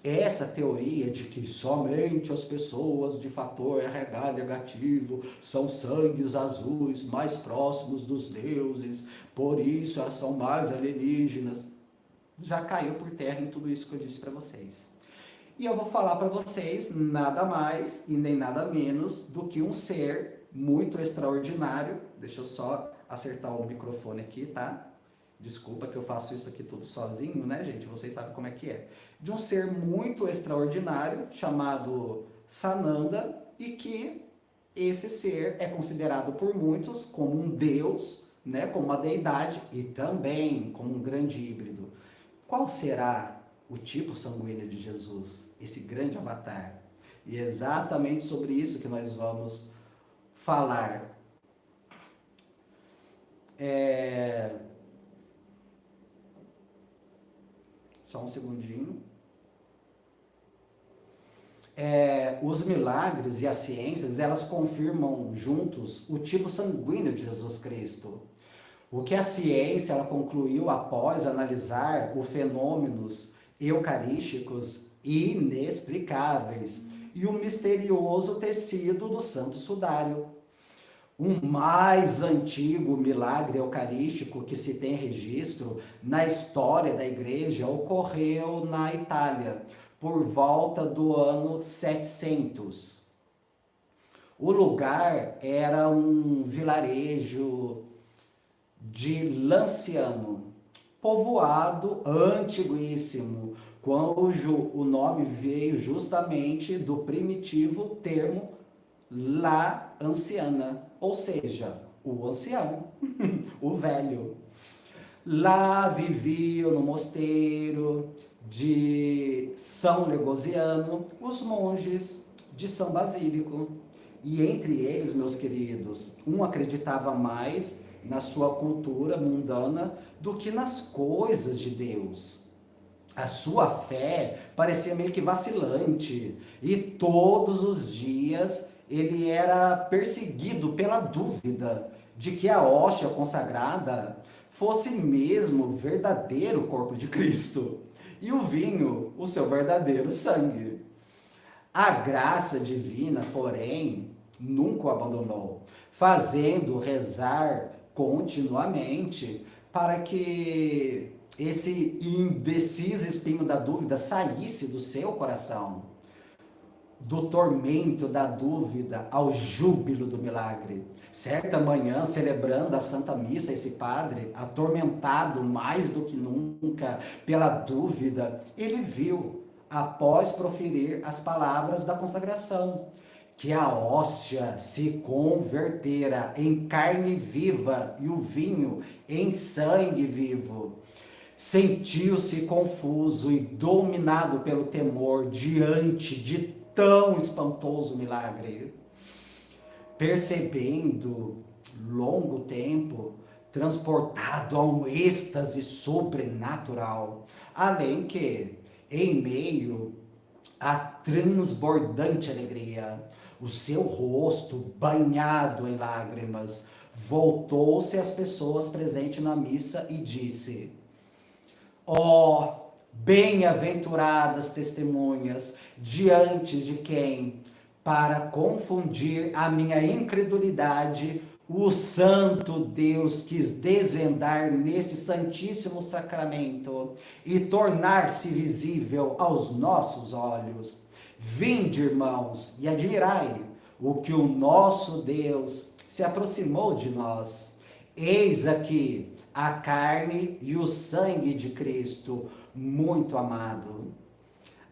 S1: essa teoria de que somente as pessoas de fator RH negativo são sangues azuis mais próximos dos deuses, por isso elas são mais alienígenas, já caiu por terra em tudo isso que eu disse para vocês. E eu vou falar para vocês nada mais e nem nada menos do que um ser muito extraordinário. Deixa eu só acertar o microfone aqui, tá? Desculpa que eu faço isso aqui tudo sozinho, né, gente? Vocês sabem como é que é. De um ser muito extraordinário chamado Sananda, e que esse ser é considerado por muitos como um deus, né, como uma deidade e também como um grande híbrido. Qual será o tipo sanguíneo de Jesus, esse grande avatar? E é exatamente sobre isso que nós vamos falar. Só um segundinho. Os milagres e as ciências, elas confirmam juntos o tipo sanguíneo de Jesus Cristo. O que a ciência ela concluiu após analisar os fenômenos eucarísticos inexplicáveis e o misterioso tecido do Santo Sudário. O mais antigo milagre eucarístico que se tem registro na história da igreja ocorreu na Itália, por volta do ano 700. O lugar era um vilarejo de Lanciano, povoado antiguíssimo, cujo o nome veio justamente do primitivo termo La Anciana, ou seja, o ancião, o velho. Lá viviam no mosteiro de São Legosiano os monges de São Basílico. E entre eles, meus queridos, um acreditava mais na sua cultura mundana do que nas coisas de Deus. A sua fé parecia meio que vacilante e todos os dias ele era perseguido pela dúvida de que a hóstia consagrada fosse mesmo o verdadeiro corpo de Cristo e o vinho o seu verdadeiro sangue. A graça divina, porém, nunca o abandonou, fazendo rezar continuamente para que esse indeciso espinho da dúvida saísse do seu coração. Do tormento da dúvida ao júbilo do milagre. Certa manhã, celebrando a Santa Missa, esse padre, atormentado mais do que nunca pela dúvida, ele viu, após proferir as palavras da consagração, que a hóstia se convertera em carne viva e o vinho em sangue vivo. Sentiu-se confuso e dominado pelo temor diante de tão espantoso milagre. Percebendo longo tempo, transportado a um êxtase sobrenatural, além que, em meio à transbordante alegria, o seu rosto banhado em lágrimas, voltou-se às pessoas presentes na missa e disse: ó, bem-aventuradas testemunhas, diante de quem, para confundir a minha incredulidade, o santo Deus quis desvendar nesse santíssimo sacramento e tornar-se visível aos nossos olhos. Vinde, irmãos, e admirai o que o nosso Deus se aproximou de nós. Eis aqui a carne e o sangue de Cristo, muito amado.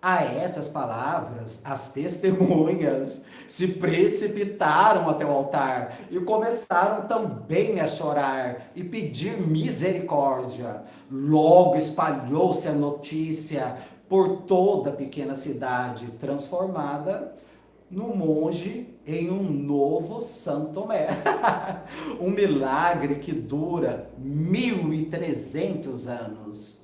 S1: A essas palavras, as testemunhas se precipitaram até o altar e começaram também a chorar e pedir misericórdia. Logo espalhou-se a notícia por toda a pequena cidade, transformada no monge em um novo São Tomé. Um milagre que dura 1300 anos.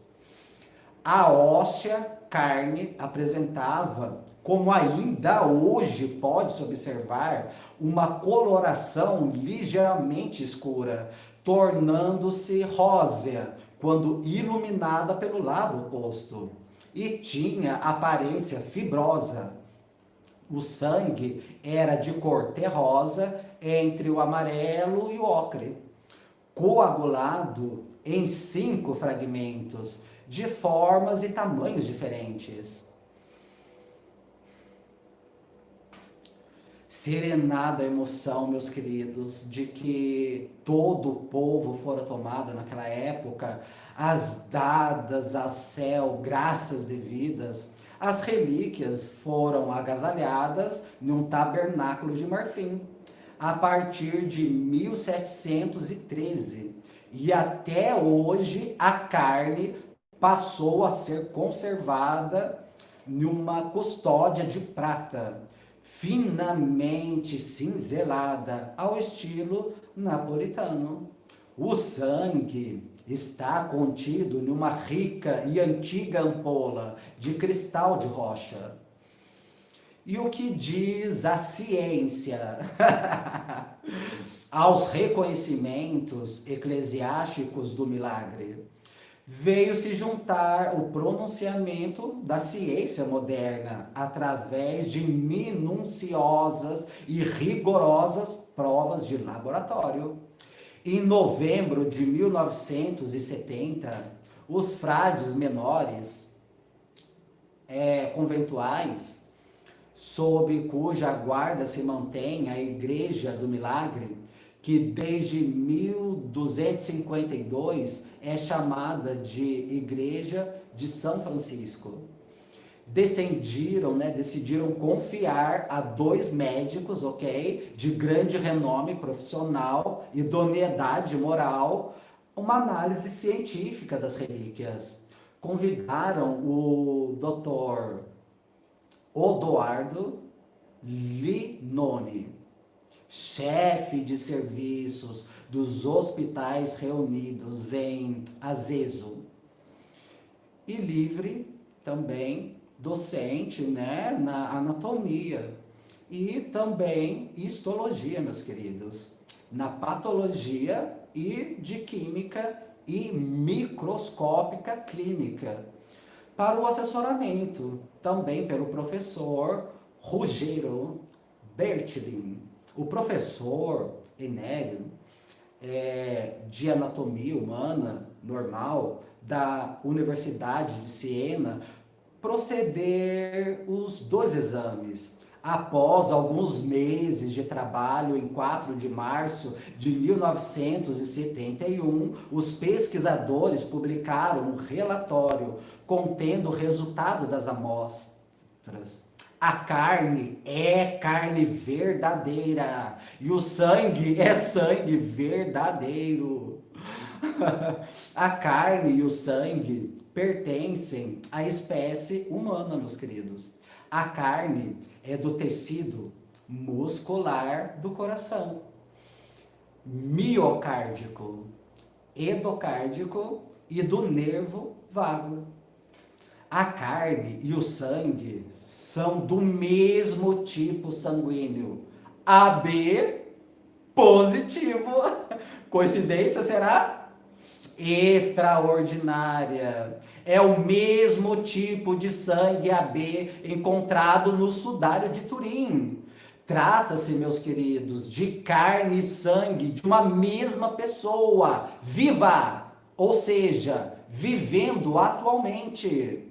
S1: A hóstia carne apresentava como ainda hoje pode-se observar uma coloração ligeiramente escura, tornando-se rósea quando iluminada pelo lado oposto, e tinha aparência fibrosa. O sangue era de cor terrosa entre o amarelo e o ocre, coagulado em 5 fragmentos, de formas e tamanhos diferentes. Serenada a emoção, meus queridos, de que todo o povo fora tomado naquela época, as dadas ao céu graças devidas, as relíquias foram agasalhadas num tabernáculo de marfim, a partir de 1713, e até hoje a carne passou a ser conservada numa custódia de prata, finamente cinzelada ao estilo napolitano. O sangue está contido numa rica e antiga ampola de cristal de rocha. E o que diz a ciência aos reconhecimentos eclesiásticos do milagre? Veio se juntar o pronunciamento da ciência moderna através de minuciosas e rigorosas provas de laboratório. Em novembro de 1970, os frades menores conventuais, sob cuja guarda se mantém a Igreja do Milagre, que desde 1252 é chamada de Igreja de São Francisco, decidiram confiar a 2 médicos, de grande renome profissional, idoneidade moral, uma análise científica das relíquias. Convidaram o Dr. Odoardo Linone, chefe de serviços dos hospitais reunidos em Azezo, e livre também, docente, na anatomia e também histologia, meus queridos, na patologia e de química e microscópica clínica, para o assessoramento, também pelo professor Ruggero Bertolin. O professor Enélio, de anatomia humana normal da Universidade de Siena, proceder os 2 exames. Após alguns meses de trabalho, em 4 de março de 1971, os pesquisadores publicaram um relatório contendo o resultado das amostras. A carne é carne verdadeira e o sangue é sangue verdadeiro. A carne e o sangue pertencem à espécie humana, meus queridos. A carne é do tecido muscular do coração, miocárdico, endocárdico e do nervo vago. A carne e o sangue são do mesmo tipo sanguíneo, AB positivo. Coincidência, será? Extraordinária. É o mesmo tipo de sangue AB encontrado no sudário de Turim. Trata-se, meus queridos, de carne e sangue de uma mesma pessoa, viva, ou seja, vivendo atualmente.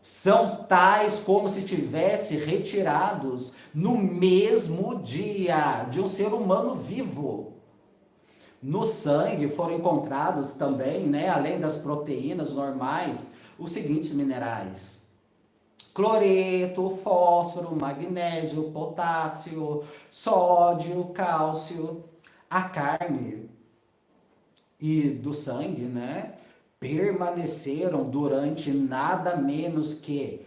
S1: São tais como se tivesse retirados no mesmo dia de um ser humano vivo. No sangue foram encontrados também, além das proteínas normais, os seguintes minerais: cloreto, fósforo, magnésio, potássio, sódio, cálcio. A carne e do sangue, permaneceram durante nada menos que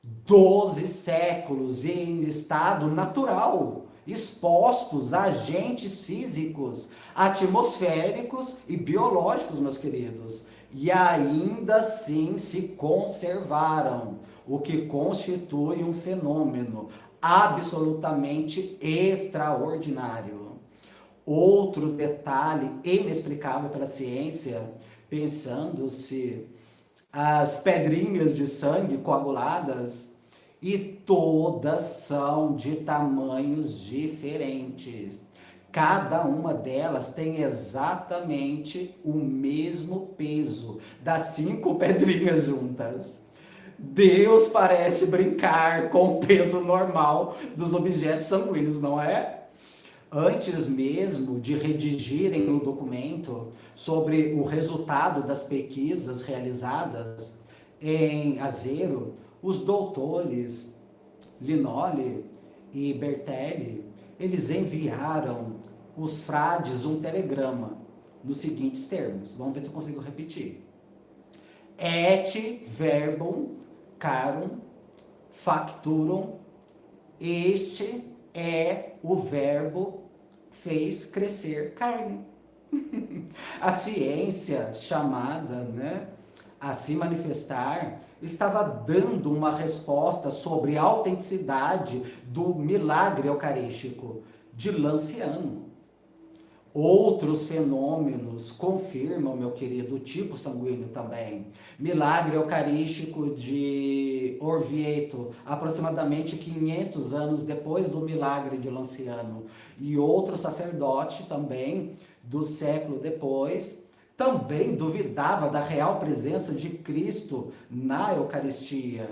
S1: 12 séculos em estado natural, expostos a agentes físicos, atmosféricos e biológicos, meus queridos, e ainda assim se conservaram. o que constitui um fenômeno absolutamente extraordinário. Outro detalhe inexplicável pela ciência, pensando-se as pedrinhas de sangue coaguladas, e todas são de tamanhos diferentes. Cada uma delas tem exatamente o mesmo peso das 5 pedrinhas juntas. Deus parece brincar com o peso normal dos objetos sanguíneos, não é? Antes mesmo de redigirem o documento sobre o resultado das pesquisas realizadas em Azero, os doutores Linoli e Bertelli, eles enviaram os frades um telegrama nos seguintes termos. Vamos ver se eu consigo repetir. Et verbum carum facturum. Este é o verbo fez crescer carne. A ciência chamada, né, a se manifestar estava dando uma resposta sobre a autenticidade do milagre eucarístico de Lanciano. Outros fenômenos confirmam, meu querido, o tipo sanguíneo também. Milagre eucarístico de Orvieto, aproximadamente 500 anos depois do milagre de Lanciano. E outro sacerdote também, do século depois, também duvidava da real presença de Cristo na Eucaristia.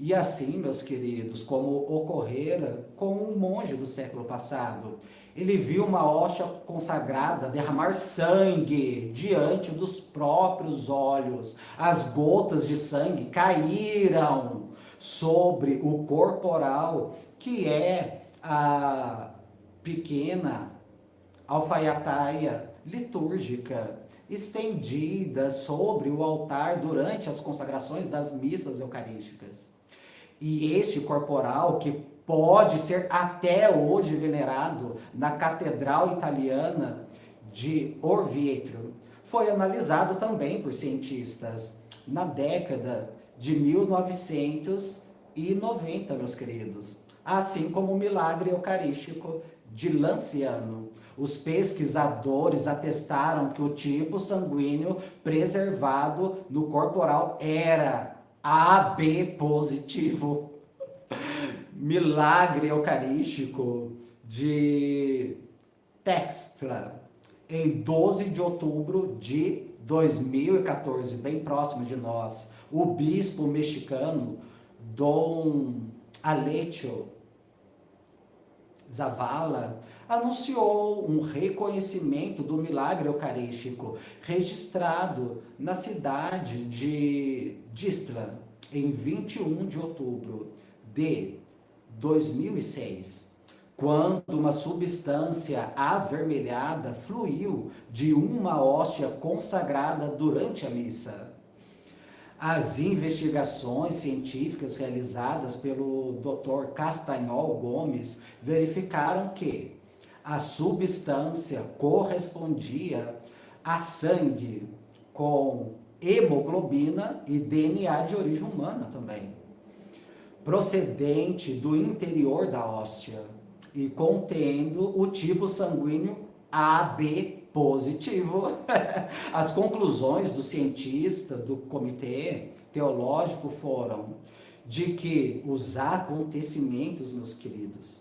S1: E assim, meus queridos, como ocorrera com um monge do século passado, ele viu uma hóstia consagrada derramar sangue diante dos próprios olhos. As gotas de sangue caíram sobre o corporal, que é a pequena alfaiataia litúrgica, estendida sobre o altar durante as consagrações das missas eucarísticas. E este corporal, que pode ser até hoje venerado na Catedral Italiana de Orvieto, foi analisado também por cientistas na década de 1990, meus queridos. Assim como o milagre eucarístico de Lanciano. Os pesquisadores atestaram que o tipo sanguíneo preservado no corporal era AB positivo. Milagre eucarístico de Textra, em 12 de outubro de 2014, bem próximo de nós. O bispo mexicano Dom Alecho Zavala anunciou um reconhecimento do milagre eucarístico registrado na cidade de Distra, em 21 de outubro de 2006, quando uma substância avermelhada fluiu de uma hóstia consagrada durante a missa. As investigações científicas realizadas pelo Dr. Castanhol Gomes verificaram que a substância correspondia a sangue com hemoglobina e DNA de origem humana também, procedente do interior da hóstia e contendo o tipo sanguíneo AB positivo. As conclusões do cientista do comitê teológico foram de que os acontecimentos, meus queridos,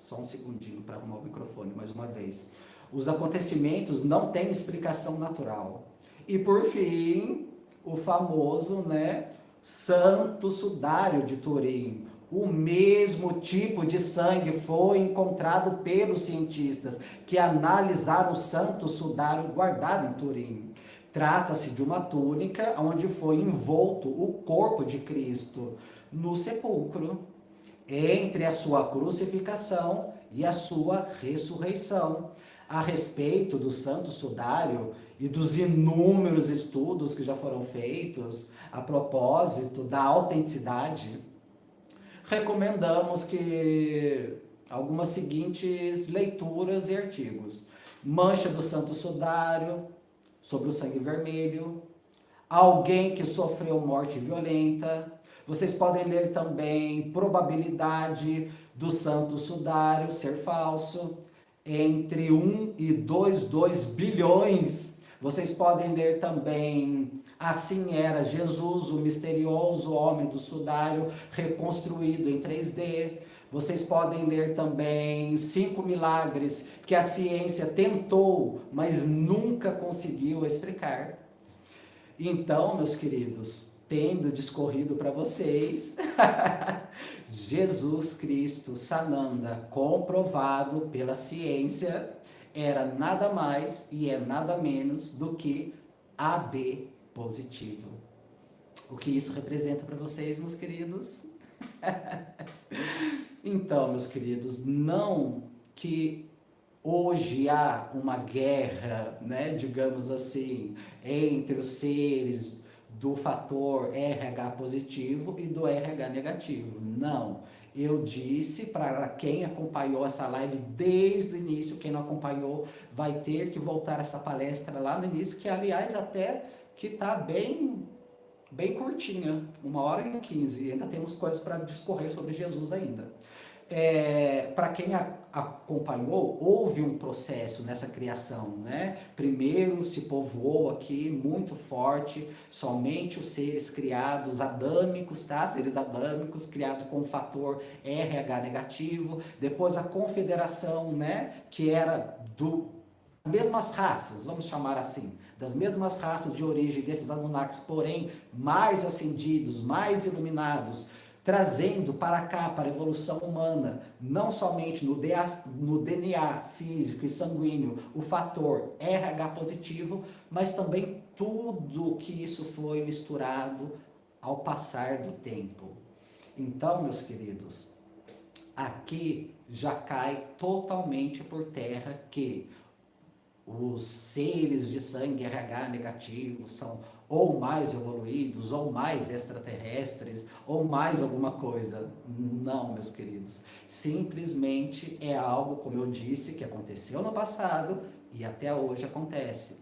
S1: só um segundinho para arrumar o microfone mais uma vez, os acontecimentos não têm explicação natural. E por fim, o famoso, né, Santo Sudário de Turim. O mesmo tipo de sangue foi encontrado pelos cientistas que analisaram o Santo Sudário guardado em Turim. Trata-se de uma túnica onde foi envolto o corpo de Cristo no sepulcro, entre a sua crucificação e a sua ressurreição. A respeito do Santo Sudário e dos inúmeros estudos que já foram feitos a propósito da autenticidade, recomendamos que algumas seguintes leituras e artigos: Mancha do Santo Sudário, sobre o sangue vermelho, alguém que sofreu morte violenta. Vocês podem ler também probabilidade do santo sudário ser falso, entre 1 e 2 bilhões. Vocês podem ler também assim era Jesus, o misterioso homem do sudário, reconstruído em 3D. Vocês podem ler também 5 milagres que a ciência tentou, mas nunca conseguiu explicar. Então, meus queridos, tendo discorrido para vocês, Jesus Cristo Sananda, comprovado pela ciência, era nada mais e é nada menos do que AB positivo. O que isso representa para vocês, meus queridos? Então, meus queridos, não que hoje há uma guerra, né, digamos assim, entre os seres do fator RH positivo e do RH negativo. Não. Eu disse para quem acompanhou essa live desde o início, quem não acompanhou vai ter que voltar essa palestra lá no início, que aliás até que está bem curtinha, 1h15, ainda temos coisas para discorrer sobre Jesus ainda. Para quem acompanhou, houve um processo nessa criação, né? Primeiro se povoou aqui muito forte, somente os seres criados adâmicos, tá? Seres adâmicos, criados com o fator RH negativo. Depois a confederação, né? Que era das mesmas raças, vamos chamar assim, das mesmas raças de origem desses Anunnakis, porém mais ascendidos, mais iluminados, trazendo para cá, para a evolução humana, não somente no DNA físico e sanguíneo, o fator RH positivo, mas também tudo que isso foi misturado ao passar do tempo. Então, meus queridos, aqui já cai totalmente por terra que os seres de sangue RH negativo são ou mais evoluídos, ou mais extraterrestres, ou mais alguma coisa. Não, meus queridos. Simplesmente é algo, como eu disse, que aconteceu no passado e até hoje acontece.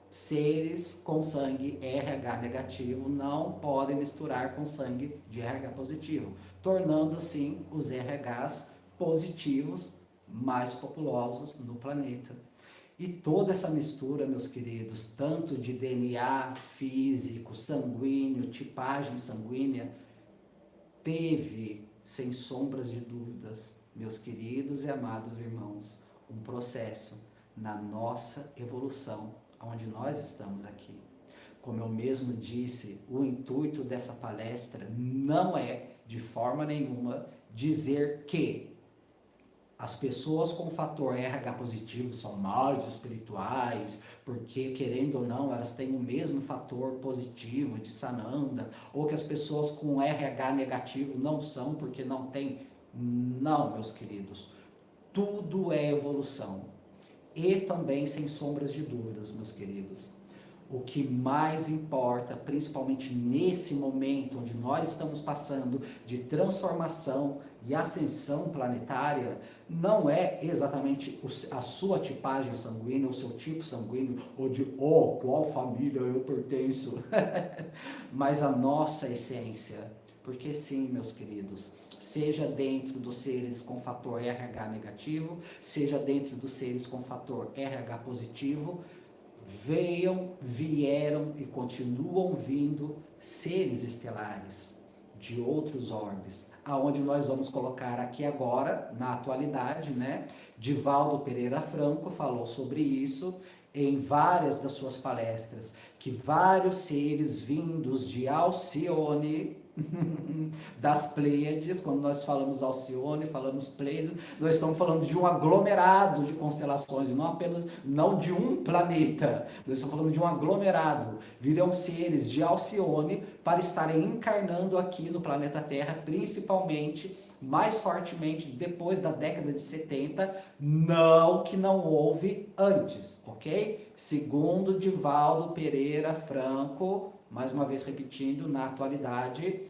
S1: Seres com sangue RH negativo não podem misturar com sangue de RH positivo, tornando assim os RHs positivos mais populosos no planeta. E toda essa mistura, meus queridos, tanto de DNA físico, sanguíneo, tipagem sanguínea, teve, sem sombras de dúvidas, meus queridos e amados irmãos, um processo na nossa evolução, onde nós estamos aqui. Como eu mesmo disse, o intuito dessa palestra não é, de forma nenhuma, dizer que as pessoas com fator RH positivo são mais espirituais, porque, querendo ou não, elas têm o mesmo fator positivo de Sananda, ou que as pessoas com RH negativo não são, porque não têm. Não, meus queridos. Tudo é evolução. E também, sem sombras de dúvidas, meus queridos, o que mais importa, principalmente nesse momento onde nós estamos passando de transformação e ascensão planetária, não é exatamente a sua tipagem sanguínea, o seu tipo sanguíneo, ou de qual família eu pertenço, mas a nossa essência. Porque sim, meus queridos, seja dentro dos seres com fator RH negativo, seja dentro dos seres com fator RH positivo, vieram e continuam vindo seres estelares de outros orbes, aonde nós vamos colocar aqui agora, na atualidade, né? Divaldo Pereira Franco falou sobre isso em várias das suas palestras, que vários seres vindos de Alcione, das Pleiades, quando nós falamos Alcione, falamos Pleiades, nós estamos falando de um aglomerado de constelações, não de um planeta, nós estamos falando de um aglomerado. Virão seres de Alcione para estarem encarnando aqui no planeta Terra, principalmente, mais fortemente, depois da década de 70, não que não houve antes, ok? Segundo Divaldo Pereira Franco, mais uma vez repetindo, na atualidade,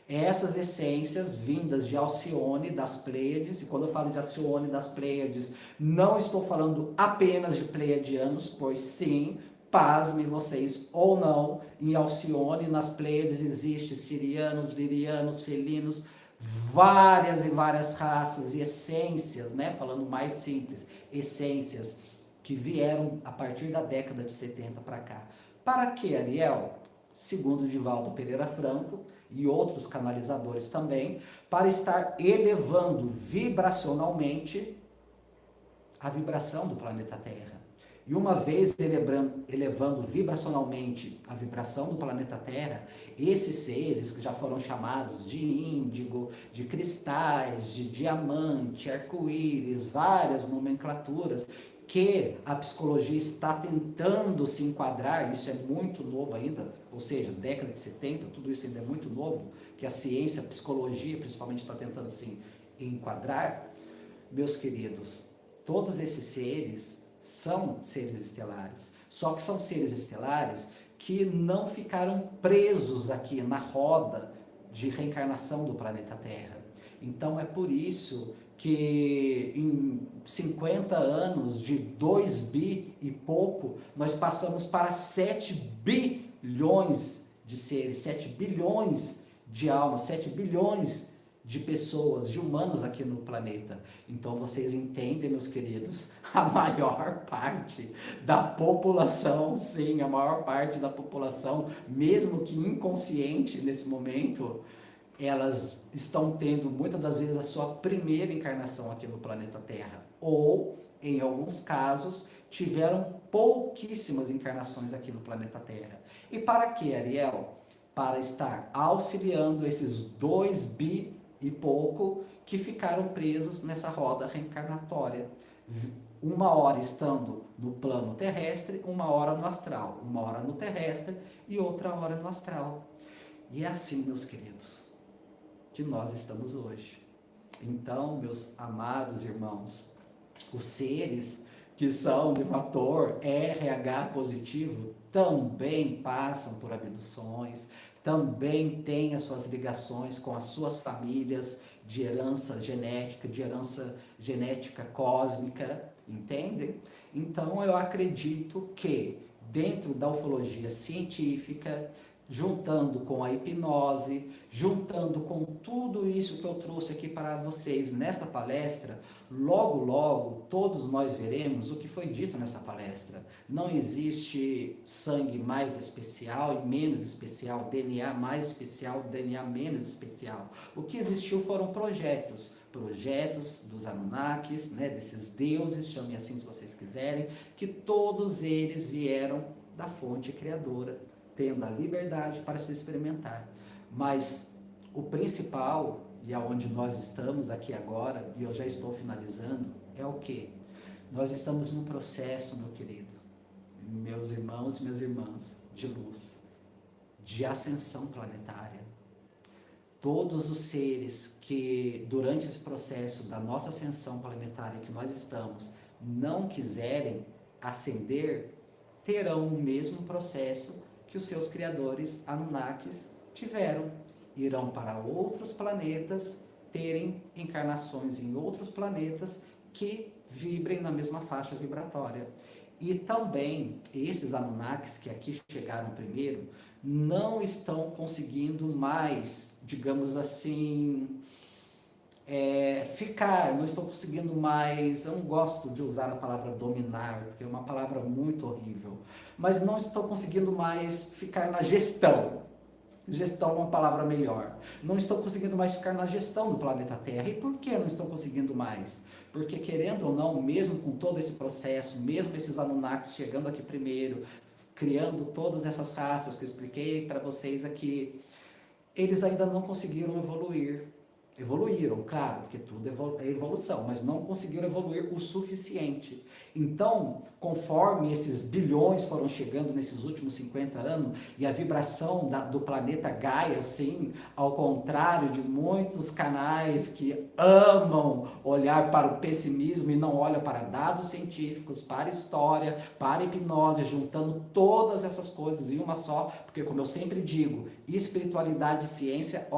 S1: essas essências vindas de Alcione, das Pleiades, e quando eu falo de Alcione, das Pleiades, não estou falando apenas de pleiadianos, pois sim, pasmem vocês ou não, em Alcione, nas Pleiades, existe sirianos, lirianos, felinos, várias e várias raças e essências, né? Falando mais simples, essências que vieram a partir da década de 70 para cá. Para que, Ariel? Segundo Divaldo Pereira Franco e outros canalizadores também, para estar elevando vibracionalmente a vibração do planeta Terra. E uma vez elevando vibracionalmente a vibração do planeta Terra, esses seres que já foram chamados de índigo, de cristais, de diamante, arco-íris, várias nomenclaturas, que a psicologia está tentando se enquadrar, isso é muito novo ainda, ou seja, década de 70, tudo isso ainda é muito novo, que a ciência, a psicologia principalmente está tentando se enquadrar. Meus queridos, todos esses seres são seres estelares, só que são seres estelares que não ficaram presos aqui na roda de reencarnação do planeta Terra. Então é por isso que em 50 anos, de 2 bi e pouco, nós passamos para 7 bilhões de seres, 7 bilhões de almas, 7 bilhões de pessoas, de humanos aqui no planeta. Então vocês entendem, meus queridos, a maior parte da população, sim, a maior parte da população, mesmo que inconsciente nesse momento, elas estão tendo muitas das vezes a sua primeira encarnação aqui no planeta Terra, ou em alguns casos tiveram pouquíssimas encarnações aqui no planeta Terra. E para quê, Ariel? Para estar auxiliando esses 2 bi e pouco que ficaram presos nessa roda reencarnatória. Uma hora estando no plano terrestre, uma hora no astral, uma hora no terrestre e outra hora no astral. E é assim, meus queridos, que nós estamos hoje. Então, meus amados irmãos, os seres que são de fator RH positivo também passam por abduções, também têm as suas ligações com as suas famílias de herança genética cósmica, entendem? Então eu acredito que dentro da ufologia científica, juntando com a hipnose, juntando com tudo isso que eu trouxe aqui para vocês nesta palestra, logo, logo, todos nós veremos o que foi dito nessa palestra. Não existe sangue mais especial e menos especial, DNA mais especial, DNA menos especial. O que existiu foram projetos dos Anunnakis, né, desses deuses, chamem assim se vocês quiserem, que todos eles vieram da fonte criadora, tendo a liberdade para se experimentar. Mas o principal, e aonde nós estamos aqui agora, e eu já estou finalizando, é o quê? Nós estamos num processo, meu querido, meus irmãos e minhas irmãs de luz, de ascensão planetária. Todos os seres que, durante esse processo da nossa ascensão planetária que nós estamos, não quiserem ascender, terão o mesmo processo que os seus criadores Anunnakis tiveram. Irão para outros planetas, terem encarnações em outros planetas que vibrem na mesma faixa vibratória. E também esses Anunnakis que aqui chegaram primeiro, não estão conseguindo mais, digamos assim, não estou conseguindo mais, eu não gosto de usar a palavra dominar, porque é uma palavra muito horrível, mas não estou conseguindo mais ficar na gestão. Gestão é uma palavra melhor. Não estou conseguindo mais ficar na gestão do planeta Terra. E por que não estou conseguindo mais? Porque, querendo ou não, mesmo com todo esse processo, mesmo esses Anunnakis chegando aqui primeiro, criando todas essas raças que eu expliquei para vocês aqui, eles ainda não conseguiram evoluir. Evoluíram, claro, porque tudo é evolução, mas não conseguiram evoluir o suficiente. Então, conforme esses bilhões foram chegando nesses últimos 50 anos, e a vibração do planeta Gaia, assim, ao contrário de muitos canais que amam olhar para o pessimismo e não olham para dados científicos, para história, para hipnose, juntando todas essas coisas em uma só, porque como eu sempre digo, espiritualidade e ciência,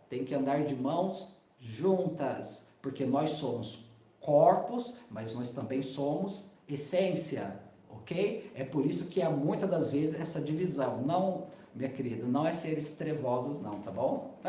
S1: tem que andar de mãos juntas, porque nós somos corpos, mas nós também somos essência, ok?
S2: ok? É por isso que há muitas das vezes essa divisão. Não, minha querida, não é seres trevosos não, tá bom?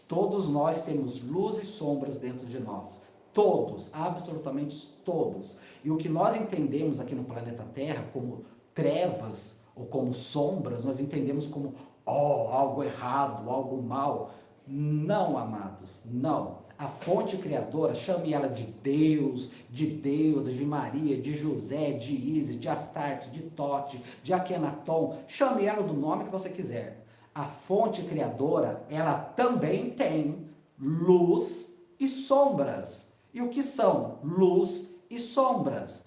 S2: Todos nós temos luz e sombras dentro de nós. Todos, absolutamente todos. E o que nós entendemos aqui no planeta Terra como trevas ou como sombras, nós entendemos como algo errado, algo mal. Não, amados, não. A fonte criadora, chame ela de Deus, de Maria, de José, de Isis, de Astarte, de Tote, de Akenaton, chame ela do nome que você quiser. A fonte criadora, ela também tem luz e sombras. E o que são luz e sombras?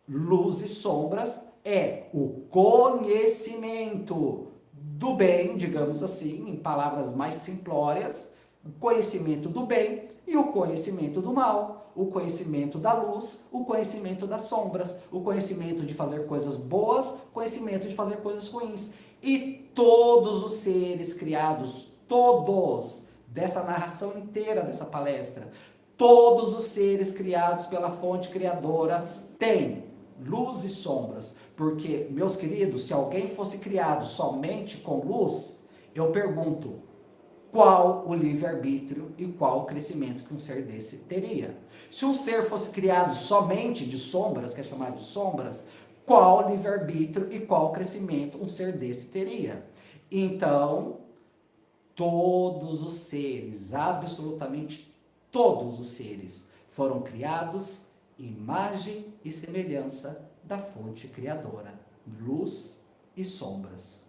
S2: Luz e sombras é o conhecimento do bem, digamos assim, em palavras mais simplórias, o conhecimento do bem e o conhecimento do mal, o conhecimento da luz, o conhecimento das sombras, o conhecimento de fazer coisas boas, conhecimento de fazer coisas ruins. E todos os seres criados, todos, dessa narração inteira dessa palestra, todos os seres criados pela fonte criadora têm luz e sombras. Porque, meus queridos, se alguém fosse criado somente com luz, eu pergunto, qual o livre-arbítrio e qual o crescimento que um ser desse teria? Se um ser fosse criado somente de sombras, que é chamado de sombras, qual o livre-arbítrio e qual o crescimento um ser desse teria? Então, todos os seres, absolutamente todos os seres, foram criados imagem e semelhança da fonte criadora, luz e sombras.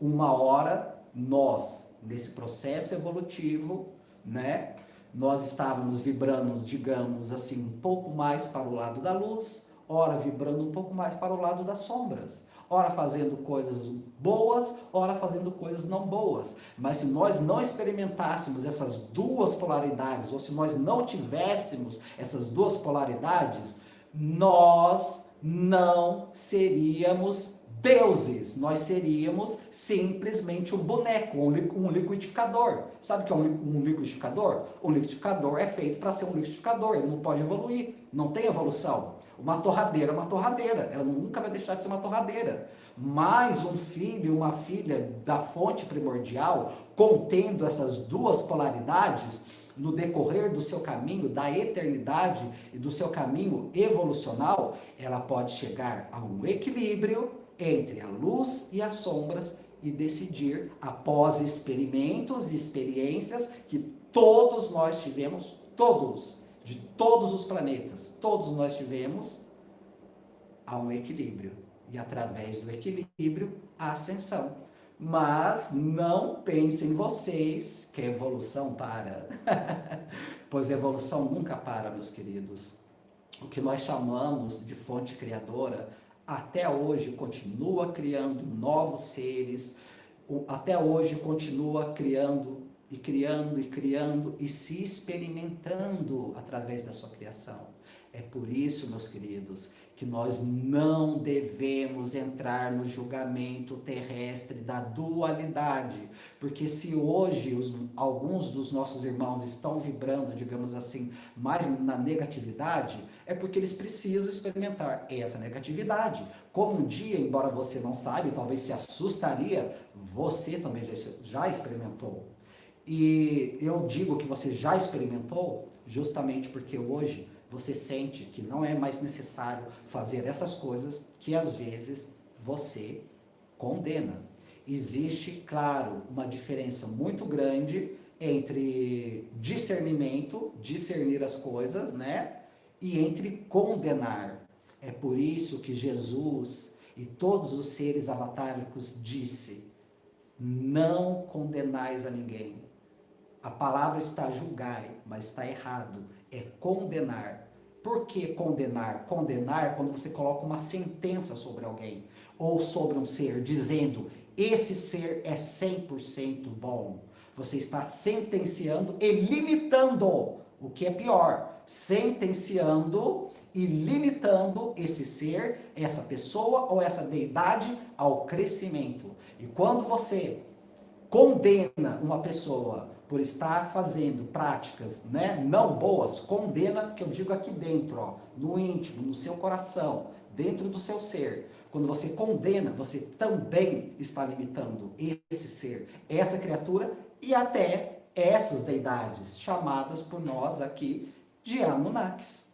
S2: Uma hora, nós, nesse processo evolutivo, né, nós estávamos vibrando, digamos assim, um pouco mais para o lado da luz, ora vibrando um pouco mais para o lado das sombras, ora fazendo coisas boas, ora fazendo coisas não boas. Mas se nós não experimentássemos essas duas polaridades, ou se nós não tivéssemos essas duas polaridades, nós não seríamos deuses, nós seríamos simplesmente um boneco, um liquidificador. Sabe o que é um liquidificador? Um liquidificador é feito para ser um liquidificador, ele não pode evoluir, não tem evolução. Uma torradeira é uma torradeira, ela nunca vai deixar de ser uma torradeira. Mas um filho e uma filha da fonte primordial, contendo essas duas polaridades, no decorrer do seu caminho, da eternidade e do seu caminho evolucional, ela pode chegar a um equilíbrio entre a luz e as sombras e decidir, após experimentos e experiências que todos nós tivemos, todos, de todos os planetas, todos nós tivemos, a um equilíbrio. E através do equilíbrio, a ascensão. Mas não pensem vocês que a evolução para. Pois a evolução nunca para, meus queridos. O que nós chamamos de fonte criadora, até hoje continua criando novos seres, até hoje continua criando e criando e criando e se experimentando através da sua criação. É por isso, meus queridos, que nós não devemos entrar no julgamento terrestre da dualidade, porque se hoje alguns dos nossos irmãos estão vibrando, digamos assim, mais na negatividade, é porque eles precisam experimentar essa negatividade. Como um dia, embora você não saiba, talvez se assustaria, você também já experimentou. E eu digo que você já experimentou justamente porque hoje você sente que não é mais necessário fazer essas coisas que às vezes você condena. Existe, claro, uma diferença muito grande entre discernimento, discernir as coisas, né? E entre condenar. É por isso que Jesus e todos os seres avatáricos disse: não condenais a ninguém. A palavra está julgai, mas está errado. É condenar. Por que condenar? Condenar é quando você coloca uma sentença sobre alguém ou sobre um ser, dizendo: esse ser é 100% bom. Você está sentenciando e limitando, o que é pior, sentenciando e limitando esse ser, essa pessoa ou essa deidade ao crescimento. E quando você condena uma pessoa por estar fazendo práticas, né, não boas, condena, que eu digo aqui dentro, ó, no íntimo, no seu coração, dentro do seu ser. Quando você condena, você também está limitando esse ser, essa criatura e até essas deidades, chamadas por nós aqui de Anunnakis.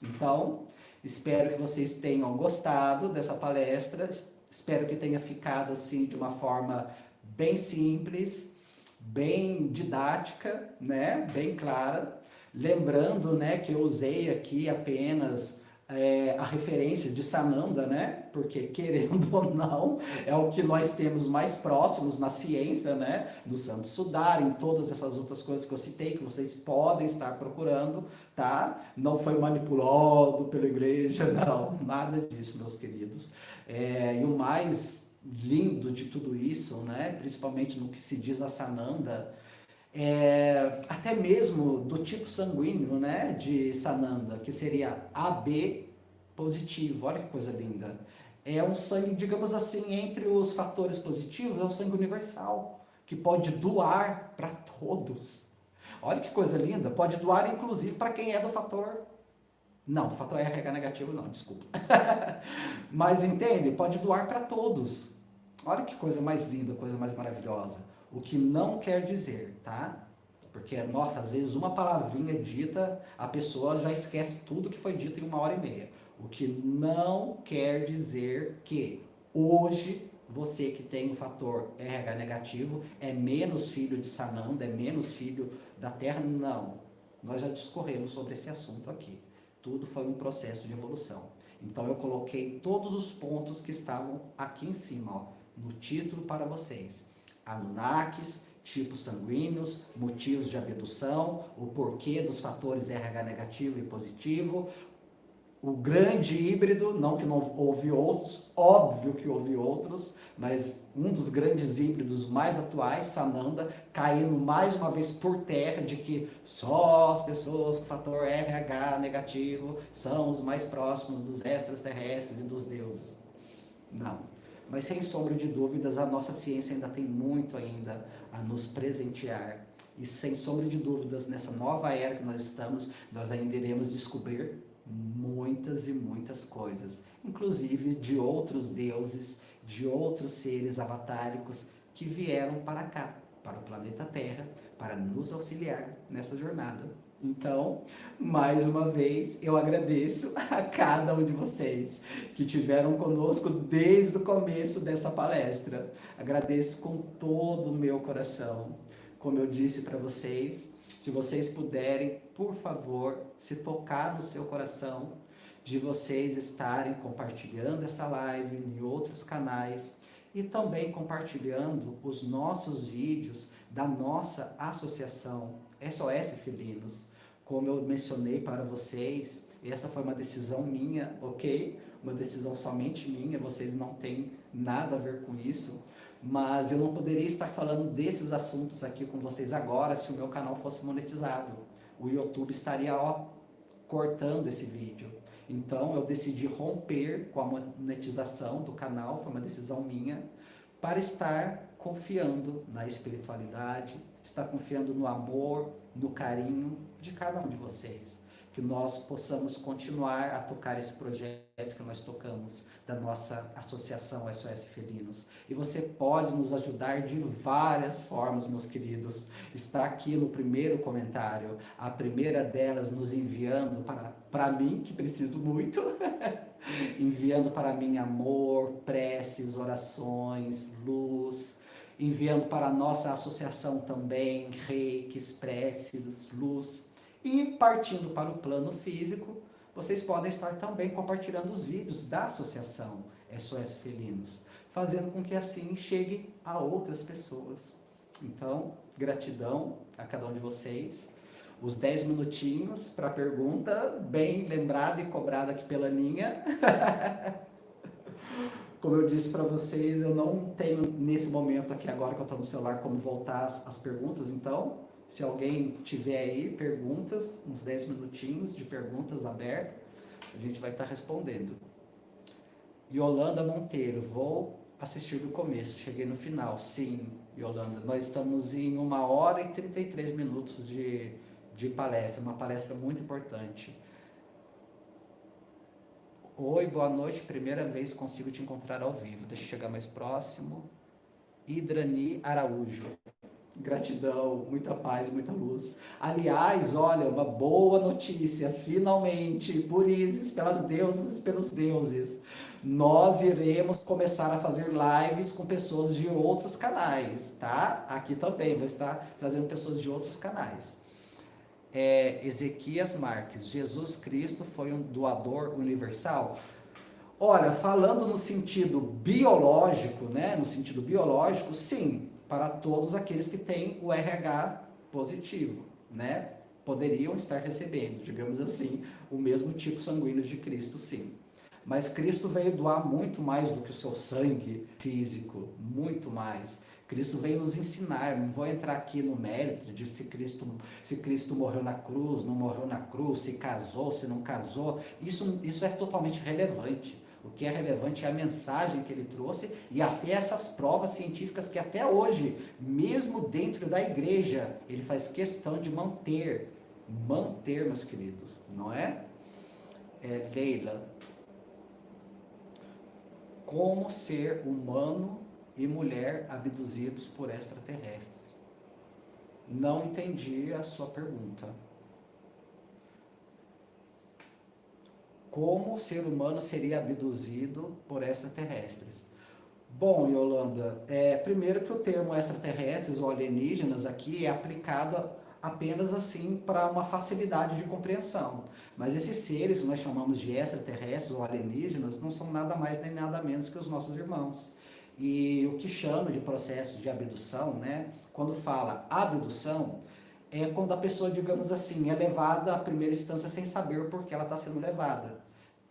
S2: Então, espero que vocês tenham gostado dessa palestra, espero que tenha ficado assim de uma forma bem simples, bem didática, né? Bem clara. Lembrando, né, que eu usei aqui apenas a referência de Sananda, né? Porque, querendo ou não, é o que nós temos mais próximos na ciência, né? Do Santo Sudar, em todas essas outras coisas que eu citei, que vocês podem estar procurando, tá? Não foi manipulado pela igreja, não, nada disso, meus queridos. E o mais lindo de tudo isso, né? Principalmente no que se diz a Sananda, até mesmo do tipo sanguíneo, né, de Sananda, que seria AB positivo. Olha que coisa linda. É um sangue, digamos assim, entre os fatores positivos, é um sangue universal, que pode doar para todos. Olha que coisa linda, pode doar inclusive para quem é do fator... Não, do fator RH negativo não, desculpa. Mas entende? Pode doar para todos. Olha que coisa mais linda, coisa mais maravilhosa. O que não quer dizer, tá? Porque, nossa, às vezes uma palavrinha dita, a pessoa já esquece tudo que foi dito em 1h30. O que não quer dizer que hoje você que tem o fator RH negativo é menos filho de Sananda, é menos filho da Terra. Não. Nós já discorremos sobre esse assunto aqui. Tudo foi um processo de evolução. Então eu coloquei todos os pontos que estavam aqui em cima, ó, no título para vocês. Anunnakis, tipos sanguíneos, motivos de abdução, o porquê dos fatores RH negativo e positivo, o grande híbrido, não que não houve outros, óbvio que houve outros, mas um dos grandes híbridos mais atuais, Sananda, caindo mais uma vez por terra de que só as pessoas com fator RH negativo são os mais próximos dos extraterrestres e dos deuses. Não. Mas sem sombra de dúvidas, a nossa ciência ainda tem muito ainda a nos presentear. E sem sombra de dúvidas, nessa nova era que nós estamos, nós ainda iremos descobrir muitas e muitas coisas, inclusive de outros deuses, de outros seres avatáricos que vieram para cá, para o planeta Terra, para nos auxiliar nessa jornada. Então, mais uma vez, eu agradeço a cada um de vocês que tiveram conosco desde o começo dessa palestra. Agradeço com todo o meu coração. Como eu disse para vocês, se vocês puderem, por favor, se tocar no seu coração, de vocês estarem compartilhando essa live em outros canais e também compartilhando os nossos vídeos da nossa associação SOS Felinos. Como eu mencionei para vocês, essa foi uma decisão minha, ok? Uma decisão somente minha, vocês não têm nada a ver com isso. Mas eu não poderia estar falando desses assuntos aqui com vocês agora se o meu canal fosse monetizado. O YouTube estaria, cortando esse vídeo. Então eu decidi romper com a monetização do canal, foi uma decisão minha, para estar confiando na espiritualidade, estar confiando no amor, no carinho de cada um de vocês. Que nós possamos continuar a tocar esse projeto que nós tocamos, da nossa associação SOS Felinos. E você pode nos ajudar de várias formas, meus queridos. Está aqui no primeiro comentário, a primeira delas nos enviando para mim, que preciso muito, enviando para mim amor, preces, orações, luz, enviando para a nossa associação também, reikis, preces, luz. E partindo para o plano físico, vocês podem estar também compartilhando os vídeos da associação SOS Felinos, fazendo com que assim chegue a outras pessoas. Então, gratidão a cada um de vocês. Os 10 minutinhos para a pergunta, bem lembrada e cobrada aqui pela Aninha. Como eu disse para vocês, eu não tenho nesse momento aqui agora que eu estou no celular como voltar as perguntas, então... Se alguém tiver aí perguntas, uns 10 minutinhos de perguntas abertas, a gente vai estar respondendo. Yolanda Monteiro, vou assistir do começo, cheguei no final. Sim, Yolanda, nós estamos em 1h33 de palestra, uma palestra muito importante. Oi, boa noite. Primeira vez consigo te encontrar ao vivo. Deixa eu chegar mais próximo. Idrani Araújo. Gratidão, muita paz, muita luz. Aliás, olha, uma boa notícia, finalmente, por isso, pelas deusas e pelos deuses, nós iremos começar a fazer lives com pessoas de outros canais, tá? Aqui também, vou estar trazendo pessoas de outros canais. Ezequias Marques, Jesus Cristo foi um doador universal? Olha, falando no sentido biológico, né? No sentido biológico, sim, para todos aqueles que têm o RH positivo, né? Poderiam estar recebendo, digamos assim, o mesmo tipo sanguíneo de Cristo, sim. Mas Cristo veio doar muito mais do que o seu sangue físico, muito mais. Cristo veio nos ensinar, não vou entrar aqui no mérito de se Cristo morreu na cruz, não morreu na cruz, se casou, se não casou, isso é totalmente relevante. O que é relevante é a mensagem que ele trouxe e até essas provas científicas que até hoje, mesmo dentro da igreja, ele faz questão de manter, meus queridos, não é? Leila, como ser humano e mulher abduzidos por extraterrestres? Não entendi a sua pergunta. Como o ser humano seria abduzido por extraterrestres? Bom, Yolanda, primeiro que o termo extraterrestres ou alienígenas aqui é aplicado apenas assim para uma facilidade de compreensão. Mas esses seres que nós chamamos de extraterrestres ou alienígenas não são nada mais nem nada menos que os nossos irmãos. E o que chama de processo de abdução, né? Quando fala abdução, é quando a pessoa, digamos assim, é levada à primeira instância sem saber o porquê ela está sendo levada.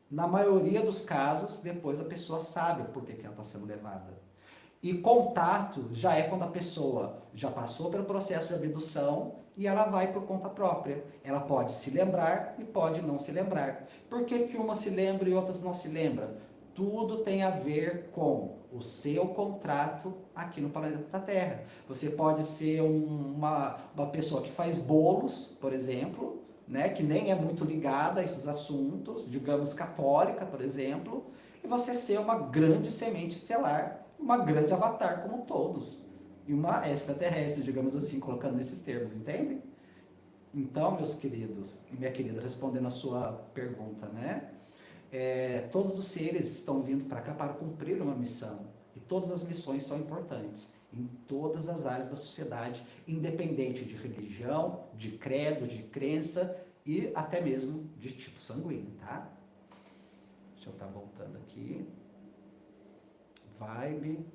S2: Na maioria dos casos, depois a pessoa sabe por que ela está sendo levada. E contato já é quando a pessoa já passou pelo processo de abdução e ela vai por conta própria. Ela pode se lembrar e pode não se lembrar. Por que uma se lembra e outras não se lembram? Tudo tem a ver com o seu contrato aqui no planeta Terra. Você pode ser uma pessoa que faz bolos, por exemplo, né, que nem é muito ligada a esses assuntos, digamos católica, por exemplo, e você ser uma grande semente estelar, uma grande avatar como todos, e uma extraterrestre, digamos assim, colocando esses termos, entendem? Então, meus queridos e minha querida, respondendo a sua pergunta, né? Todos os seres estão vindo para cá para cumprir uma missão, e todas as missões são importantes em todas as áreas da sociedade, independente de religião, de credo, de crença e até mesmo de tipo sanguíneo, tá? Deixa eu estar voltando aqui. Vibe.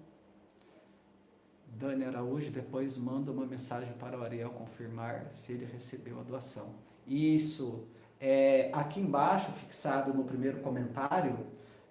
S2: Dani Araújo depois manda uma mensagem para o Ariel confirmar se ele recebeu a doação. Isso. Aqui embaixo, fixado no primeiro comentário,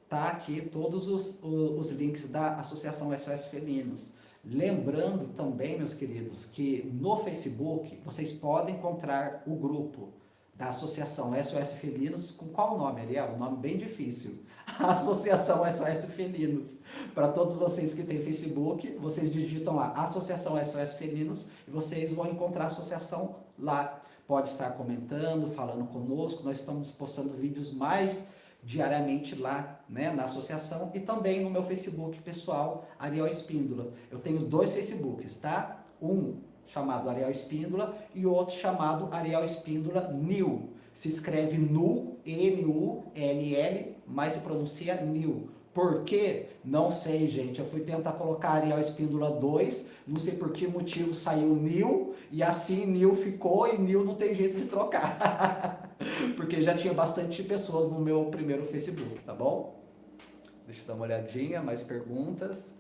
S2: tá aqui todos os links da Associação SOS Felinos. Lembrando também, meus queridos, que no Facebook vocês podem encontrar o grupo da Associação SOS Felinos. Com qual nome, Ariel? Um nome bem difícil. Associação SOS Felinos. Para todos vocês que têm Facebook, vocês digitam lá Associação SOS Felinos e vocês vão encontrar a associação lá. Pode estar comentando, falando conosco. Nós estamos postando vídeos mais diariamente lá, né, na associação e também no meu Facebook pessoal, Ariel Espíndola. Eu tenho 2 Facebooks, tá? Um chamado Ariel Espíndola e outro chamado Ariel Espíndola New. Se escreve NULL, N-U-L-L, mas se pronuncia New. Por quê? Não sei, gente. Eu fui tentar colocar Ariel Espíndola 2, não sei por que motivo saiu New, e assim New ficou e New não tem jeito de trocar. Porque já tinha bastante pessoas no meu primeiro Facebook, tá bom? Deixa eu dar uma olhadinha, mais perguntas.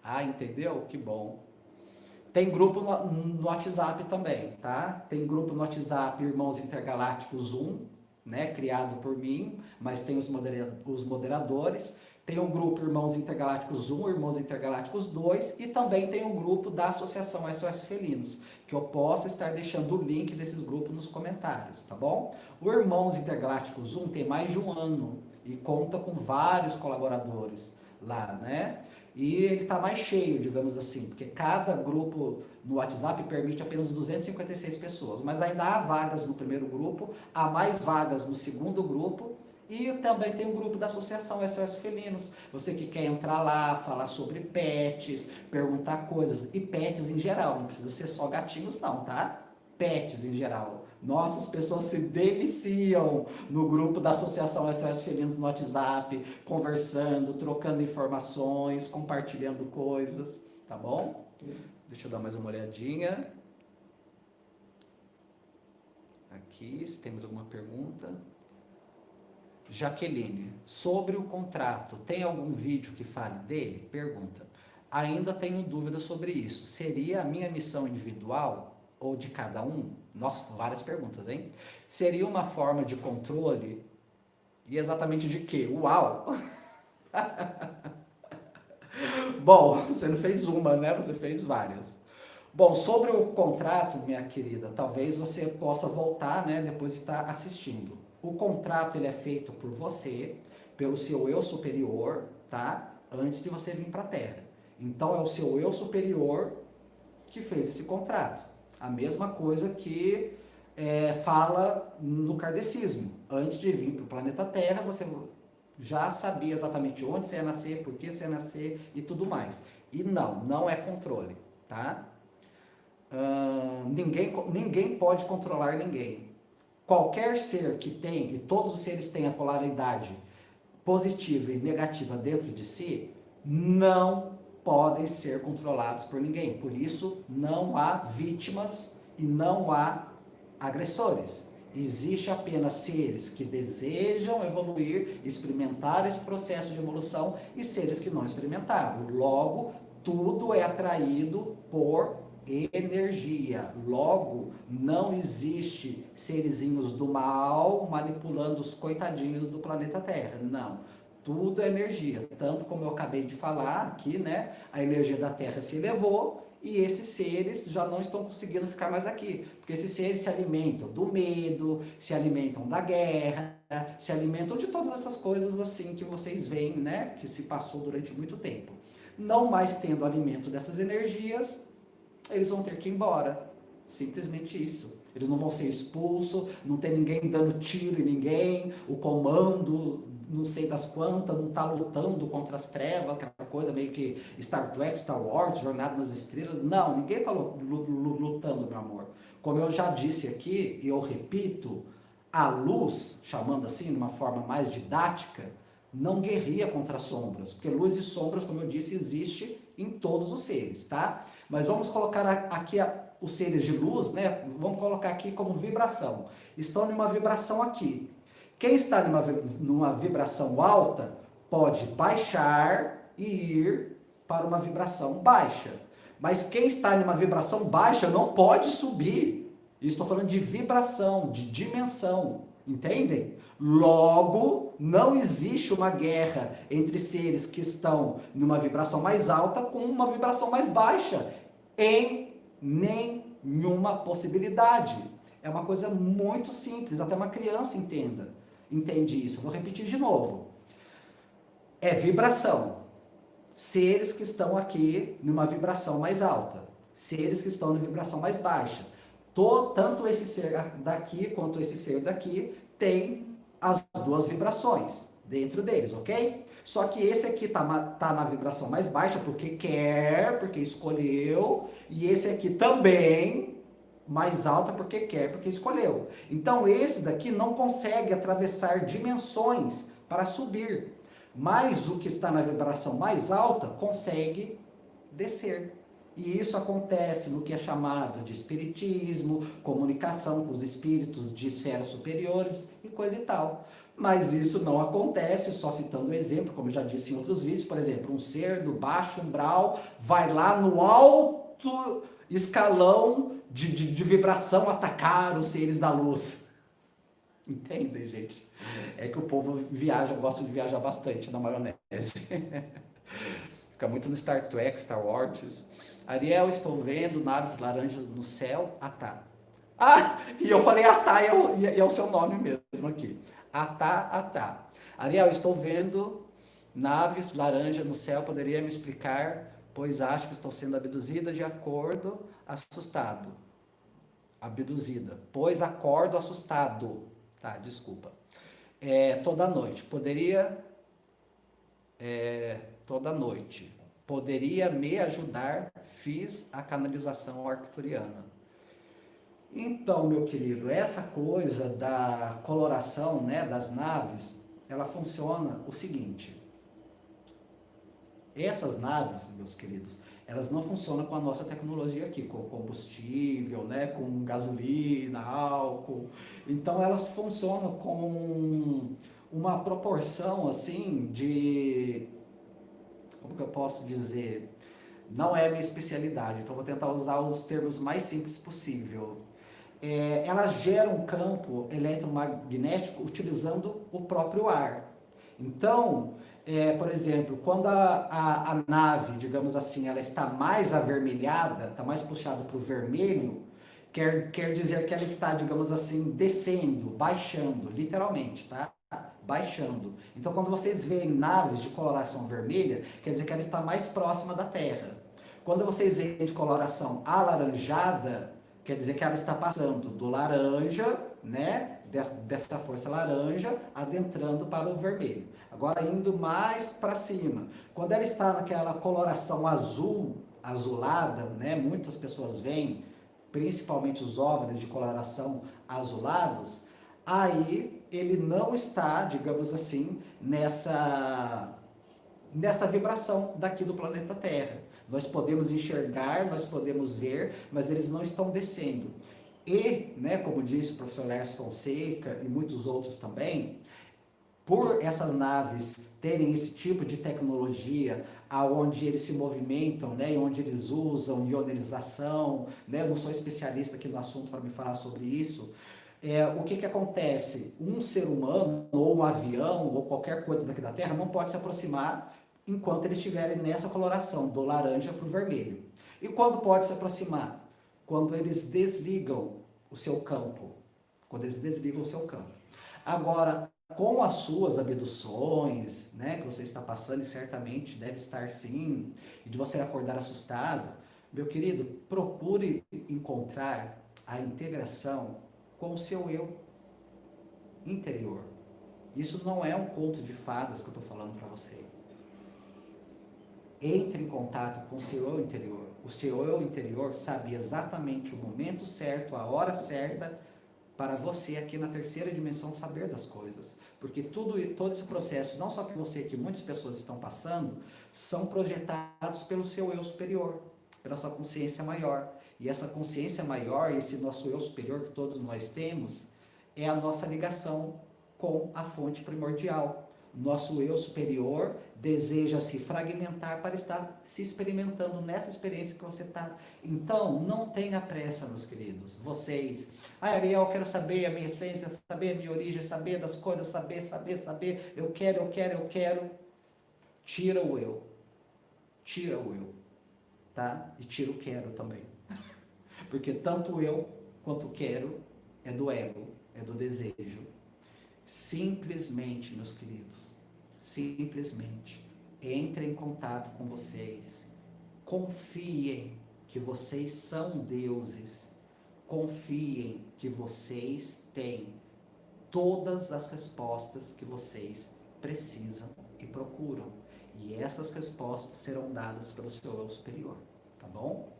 S2: Ah, entendeu? Que bom. Tem grupo no WhatsApp também, tá? Tem grupo no WhatsApp Irmãos Intergalácticos 1, né? Criado por mim, mas tem os moderadores. Tem o grupo Irmãos Intergalácticos 1, Irmãos Intergalácticos 2 e também tem o grupo da Associação SOS Felinos, que eu posso estar deixando o link desses grupos nos comentários, tá bom? O Irmãos Intergalácticos 1 tem mais de 1 ano e conta com vários colaboradores lá, né? E ele está mais cheio, digamos assim, porque cada grupo no WhatsApp permite apenas 256 pessoas, mas ainda há vagas no primeiro grupo, há mais vagas no segundo grupo E também tem um grupo da Associação SOS Felinos. Você que quer entrar lá, falar sobre pets, perguntar coisas. E pets em geral, não precisa ser só gatinhos não, tá? Pets em geral. Nossa, as pessoas se deliciam no grupo da Associação SOS Felinos no WhatsApp, conversando, trocando informações, compartilhando coisas, tá bom? Deixa eu dar mais uma olhadinha. Aqui, se temos alguma pergunta. Jaqueline, sobre o contrato, tem algum vídeo que fale dele? Pergunta. Ainda tenho dúvida sobre isso. Seria a minha missão individual ou de cada um? Nossa, várias perguntas, hein? Seria uma forma de controle? E exatamente de quê? Uau! Bom, você não fez uma, né? Você fez várias. Bom, sobre o contrato, minha querida, talvez você possa voltar, né, depois de estar assistindo. O contrato, ele é feito por você, pelo seu eu superior, tá? Antes de você vir para a Terra. Então, é o seu eu superior que fez esse contrato. A mesma coisa que fala no kardecismo. Antes de vir para o planeta Terra, você já sabia exatamente onde você ia nascer, por que você ia nascer e tudo mais. E não é controle, tá? Ninguém pode controlar ninguém. Qualquer ser que tem, e todos os seres têm a polaridade positiva e negativa dentro de si, não podem ser controlados por ninguém. Por isso, não há vítimas e não há agressores. Existe apenas seres que desejam evoluir, experimentar esse processo de evolução e seres que não experimentaram. Logo, tudo é atraído por energia. Logo, não existe serizinhos do mal manipulando os coitadinhos do planeta Terra. Não. Tudo é energia. Tanto como eu acabei de falar aqui, né? A energia da Terra se elevou e esses seres já não estão conseguindo ficar mais aqui. Porque esses seres se alimentam do medo, se alimentam da guerra, se alimentam de todas essas coisas assim que vocês veem, né? Que se passou durante muito tempo. Não mais tendo alimento dessas energias, eles vão ter que ir embora. Simplesmente isso. Eles não vão ser expulsos, não tem ninguém dando tiro em ninguém, o comando, não sei das quantas, não está lutando contra as trevas, aquela coisa meio que Star Trek, Star Wars, Jornada nas Estrelas. Não, ninguém está lutando, meu amor. Como eu já disse aqui, e eu repito, a luz, chamando assim, de uma forma mais didática, não guerria contra as sombras, porque luz e sombras, como eu disse, existe em todos os seres, tá? Mas vamos colocar aqui os seres de luz, né? Vamos colocar aqui como vibração. Estão numa vibração aqui. Quem está numa vibração alta pode baixar e ir para uma vibração baixa. Mas quem está numa vibração baixa não pode subir. Estou falando de vibração, de dimensão. Entendem? Logo, não existe uma guerra entre seres que estão numa vibração mais alta com uma vibração mais baixa. Em nenhuma possibilidade. É uma coisa muito simples, até uma criança entende isso. Vou repetir de novo. É vibração. Seres que estão aqui numa vibração mais alta. Seres que estão na vibração mais baixa. Tanto esse ser daqui quanto esse ser daqui tem as duas vibrações dentro deles, ok? Só que esse aqui tá na vibração mais baixa porque quer, porque escolheu, e esse aqui também mais alta porque quer, porque escolheu. Então esse daqui não consegue atravessar dimensões para subir, mas o que está na vibração mais alta consegue descer. E isso acontece no que é chamado de espiritismo, comunicação com os espíritos de esferas superiores e coisa e tal. Mas isso não acontece, só citando um exemplo, como eu já disse em outros vídeos, por exemplo, um ser do baixo umbral vai lá no alto escalão de vibração atacar os seres da luz. Entendem, gente? É que o povo viaja, gosta de viajar bastante na maionese. Fica muito no Star Trek, Star Wars. Ariel, estou vendo naves laranjas no céu. Atá. Ah, e eu falei Atá, e é o seu nome mesmo aqui. Atá, Atá. Ariel, estou vendo naves laranja no céu. Poderia me explicar? Pois acho que estou sendo abduzida de acordo, assustado. Abduzida. Pois acordo assustado. Tá, desculpa. Toda noite. Toda noite. Poderia me ajudar? Fiz a canalização arcturiana. Então, meu querido, essa coisa da coloração, né, das naves, ela funciona o seguinte. Essas naves, meus queridos, elas não funcionam com a nossa tecnologia aqui, com combustível, né, com gasolina, álcool. Então elas funcionam com uma proporção assim de, como que eu posso dizer? Não é a minha especialidade, então vou tentar usar os termos mais simples possível. Elas geram um campo eletromagnético utilizando o próprio ar. Então, por exemplo, quando a nave, digamos assim, ela está mais avermelhada, está mais puxada para o vermelho, quer dizer que ela está, digamos assim, descendo, baixando, literalmente, tá? Baixando. Então, quando vocês veem naves de coloração vermelha, quer dizer que ela está mais próxima da Terra. Quando vocês veem de coloração alaranjada, quer dizer que ela está passando do laranja, né, dessa força laranja, adentrando para o vermelho. Agora indo mais para cima. Quando ela está naquela coloração azul, azulada, né, muitas pessoas veem, principalmente os OVNIs de coloração azulados, aí ele não está, digamos assim, nessa vibração daqui do planeta Terra. Nós podemos enxergar, nós podemos ver, mas eles não estão descendo. E, né, como disse o professor Lércio Fonseca e muitos outros também, por essas naves terem esse tipo de tecnologia, aonde eles se movimentam, né, e onde eles usam ionização, né, eu não sou especialista aqui no assunto para me falar sobre isso, o que acontece? Um ser humano, ou um avião, ou qualquer coisa daqui da Terra, não pode se aproximar enquanto eles estiverem nessa coloração, do laranja para o vermelho. E quando pode se aproximar? Quando eles desligam o seu campo. Quando eles desligam o seu campo. Agora, com as suas abduções, né, que você está passando, e certamente deve estar sim, e de você acordar assustado, meu querido, procure encontrar a integração com o seu eu interior. Isso não é um conto de fadas que eu estou falando para você. Entre em contato com o seu eu interior. O seu eu interior sabe exatamente o momento certo, a hora certa, para você aqui na terceira dimensão saber das coisas. Porque todo esse processo, não só que você, que muitas pessoas estão passando, são projetados pelo seu eu superior, pela sua consciência maior. E essa consciência maior, esse nosso eu superior que todos nós temos, é a nossa ligação com a fonte primordial. Nosso eu superior deseja se fragmentar para estar se experimentando nessa experiência que você está. Então, não tenha pressa, meus queridos. Vocês, Ariel, eu quero saber a minha essência, saber a minha origem, saber das coisas, saber. Eu quero. Tira o eu. Tira o eu. Tá? E tira o quero também. Porque tanto eu quanto o quero é do ego, é do desejo. Simplesmente, meus queridos, simplesmente entrem em contato com vocês. Confiem que vocês são deuses. Confiem que vocês têm todas as respostas que vocês precisam e procuram. E essas respostas serão dadas pelo seu eu superior. Tá bom?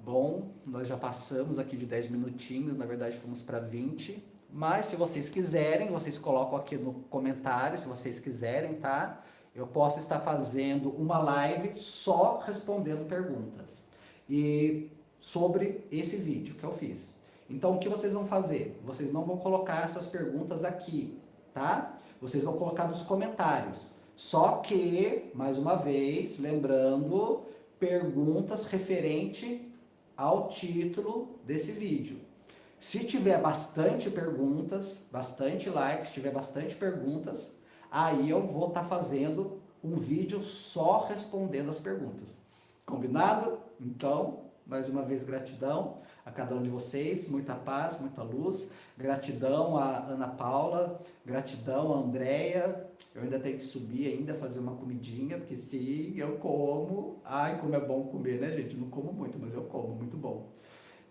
S2: Bom, nós já passamos aqui de 10 minutinhos, na verdade fomos para 20. Mas se vocês quiserem, vocês colocam aqui no comentário, se vocês quiserem, tá? Eu posso estar fazendo uma live só respondendo perguntas. E sobre esse vídeo que eu fiz. Então, o que vocês vão fazer? Vocês não vão colocar essas perguntas aqui, tá? Vocês vão colocar nos comentários. Só que, mais uma vez, lembrando, perguntas referente ao título desse vídeo. Se tiver bastante perguntas, bastante likes, tiver bastante perguntas, aí eu vou estar fazendo um vídeo só respondendo as perguntas. Combinado? Então, mais uma vez, gratidão a cada um de vocês, muita paz, muita luz. Gratidão a Ana Paula, gratidão a Andréia. Eu ainda tenho que subir ainda, fazer uma comidinha, porque sim, eu como. Ai, como é bom comer, né, gente? Não como muito, mas eu como, muito bom.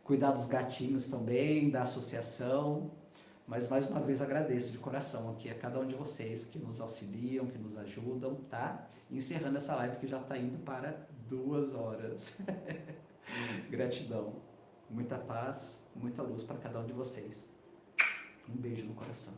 S2: Cuidar dos gatinhos também, da associação. Mas mais uma vez agradeço de coração aqui a cada um de vocês que nos auxiliam, que nos ajudam, tá? Encerrando essa live que já está indo para 2 horas. Gratidão, muita paz, muita luz para cada um de vocês. Um beijo no coração.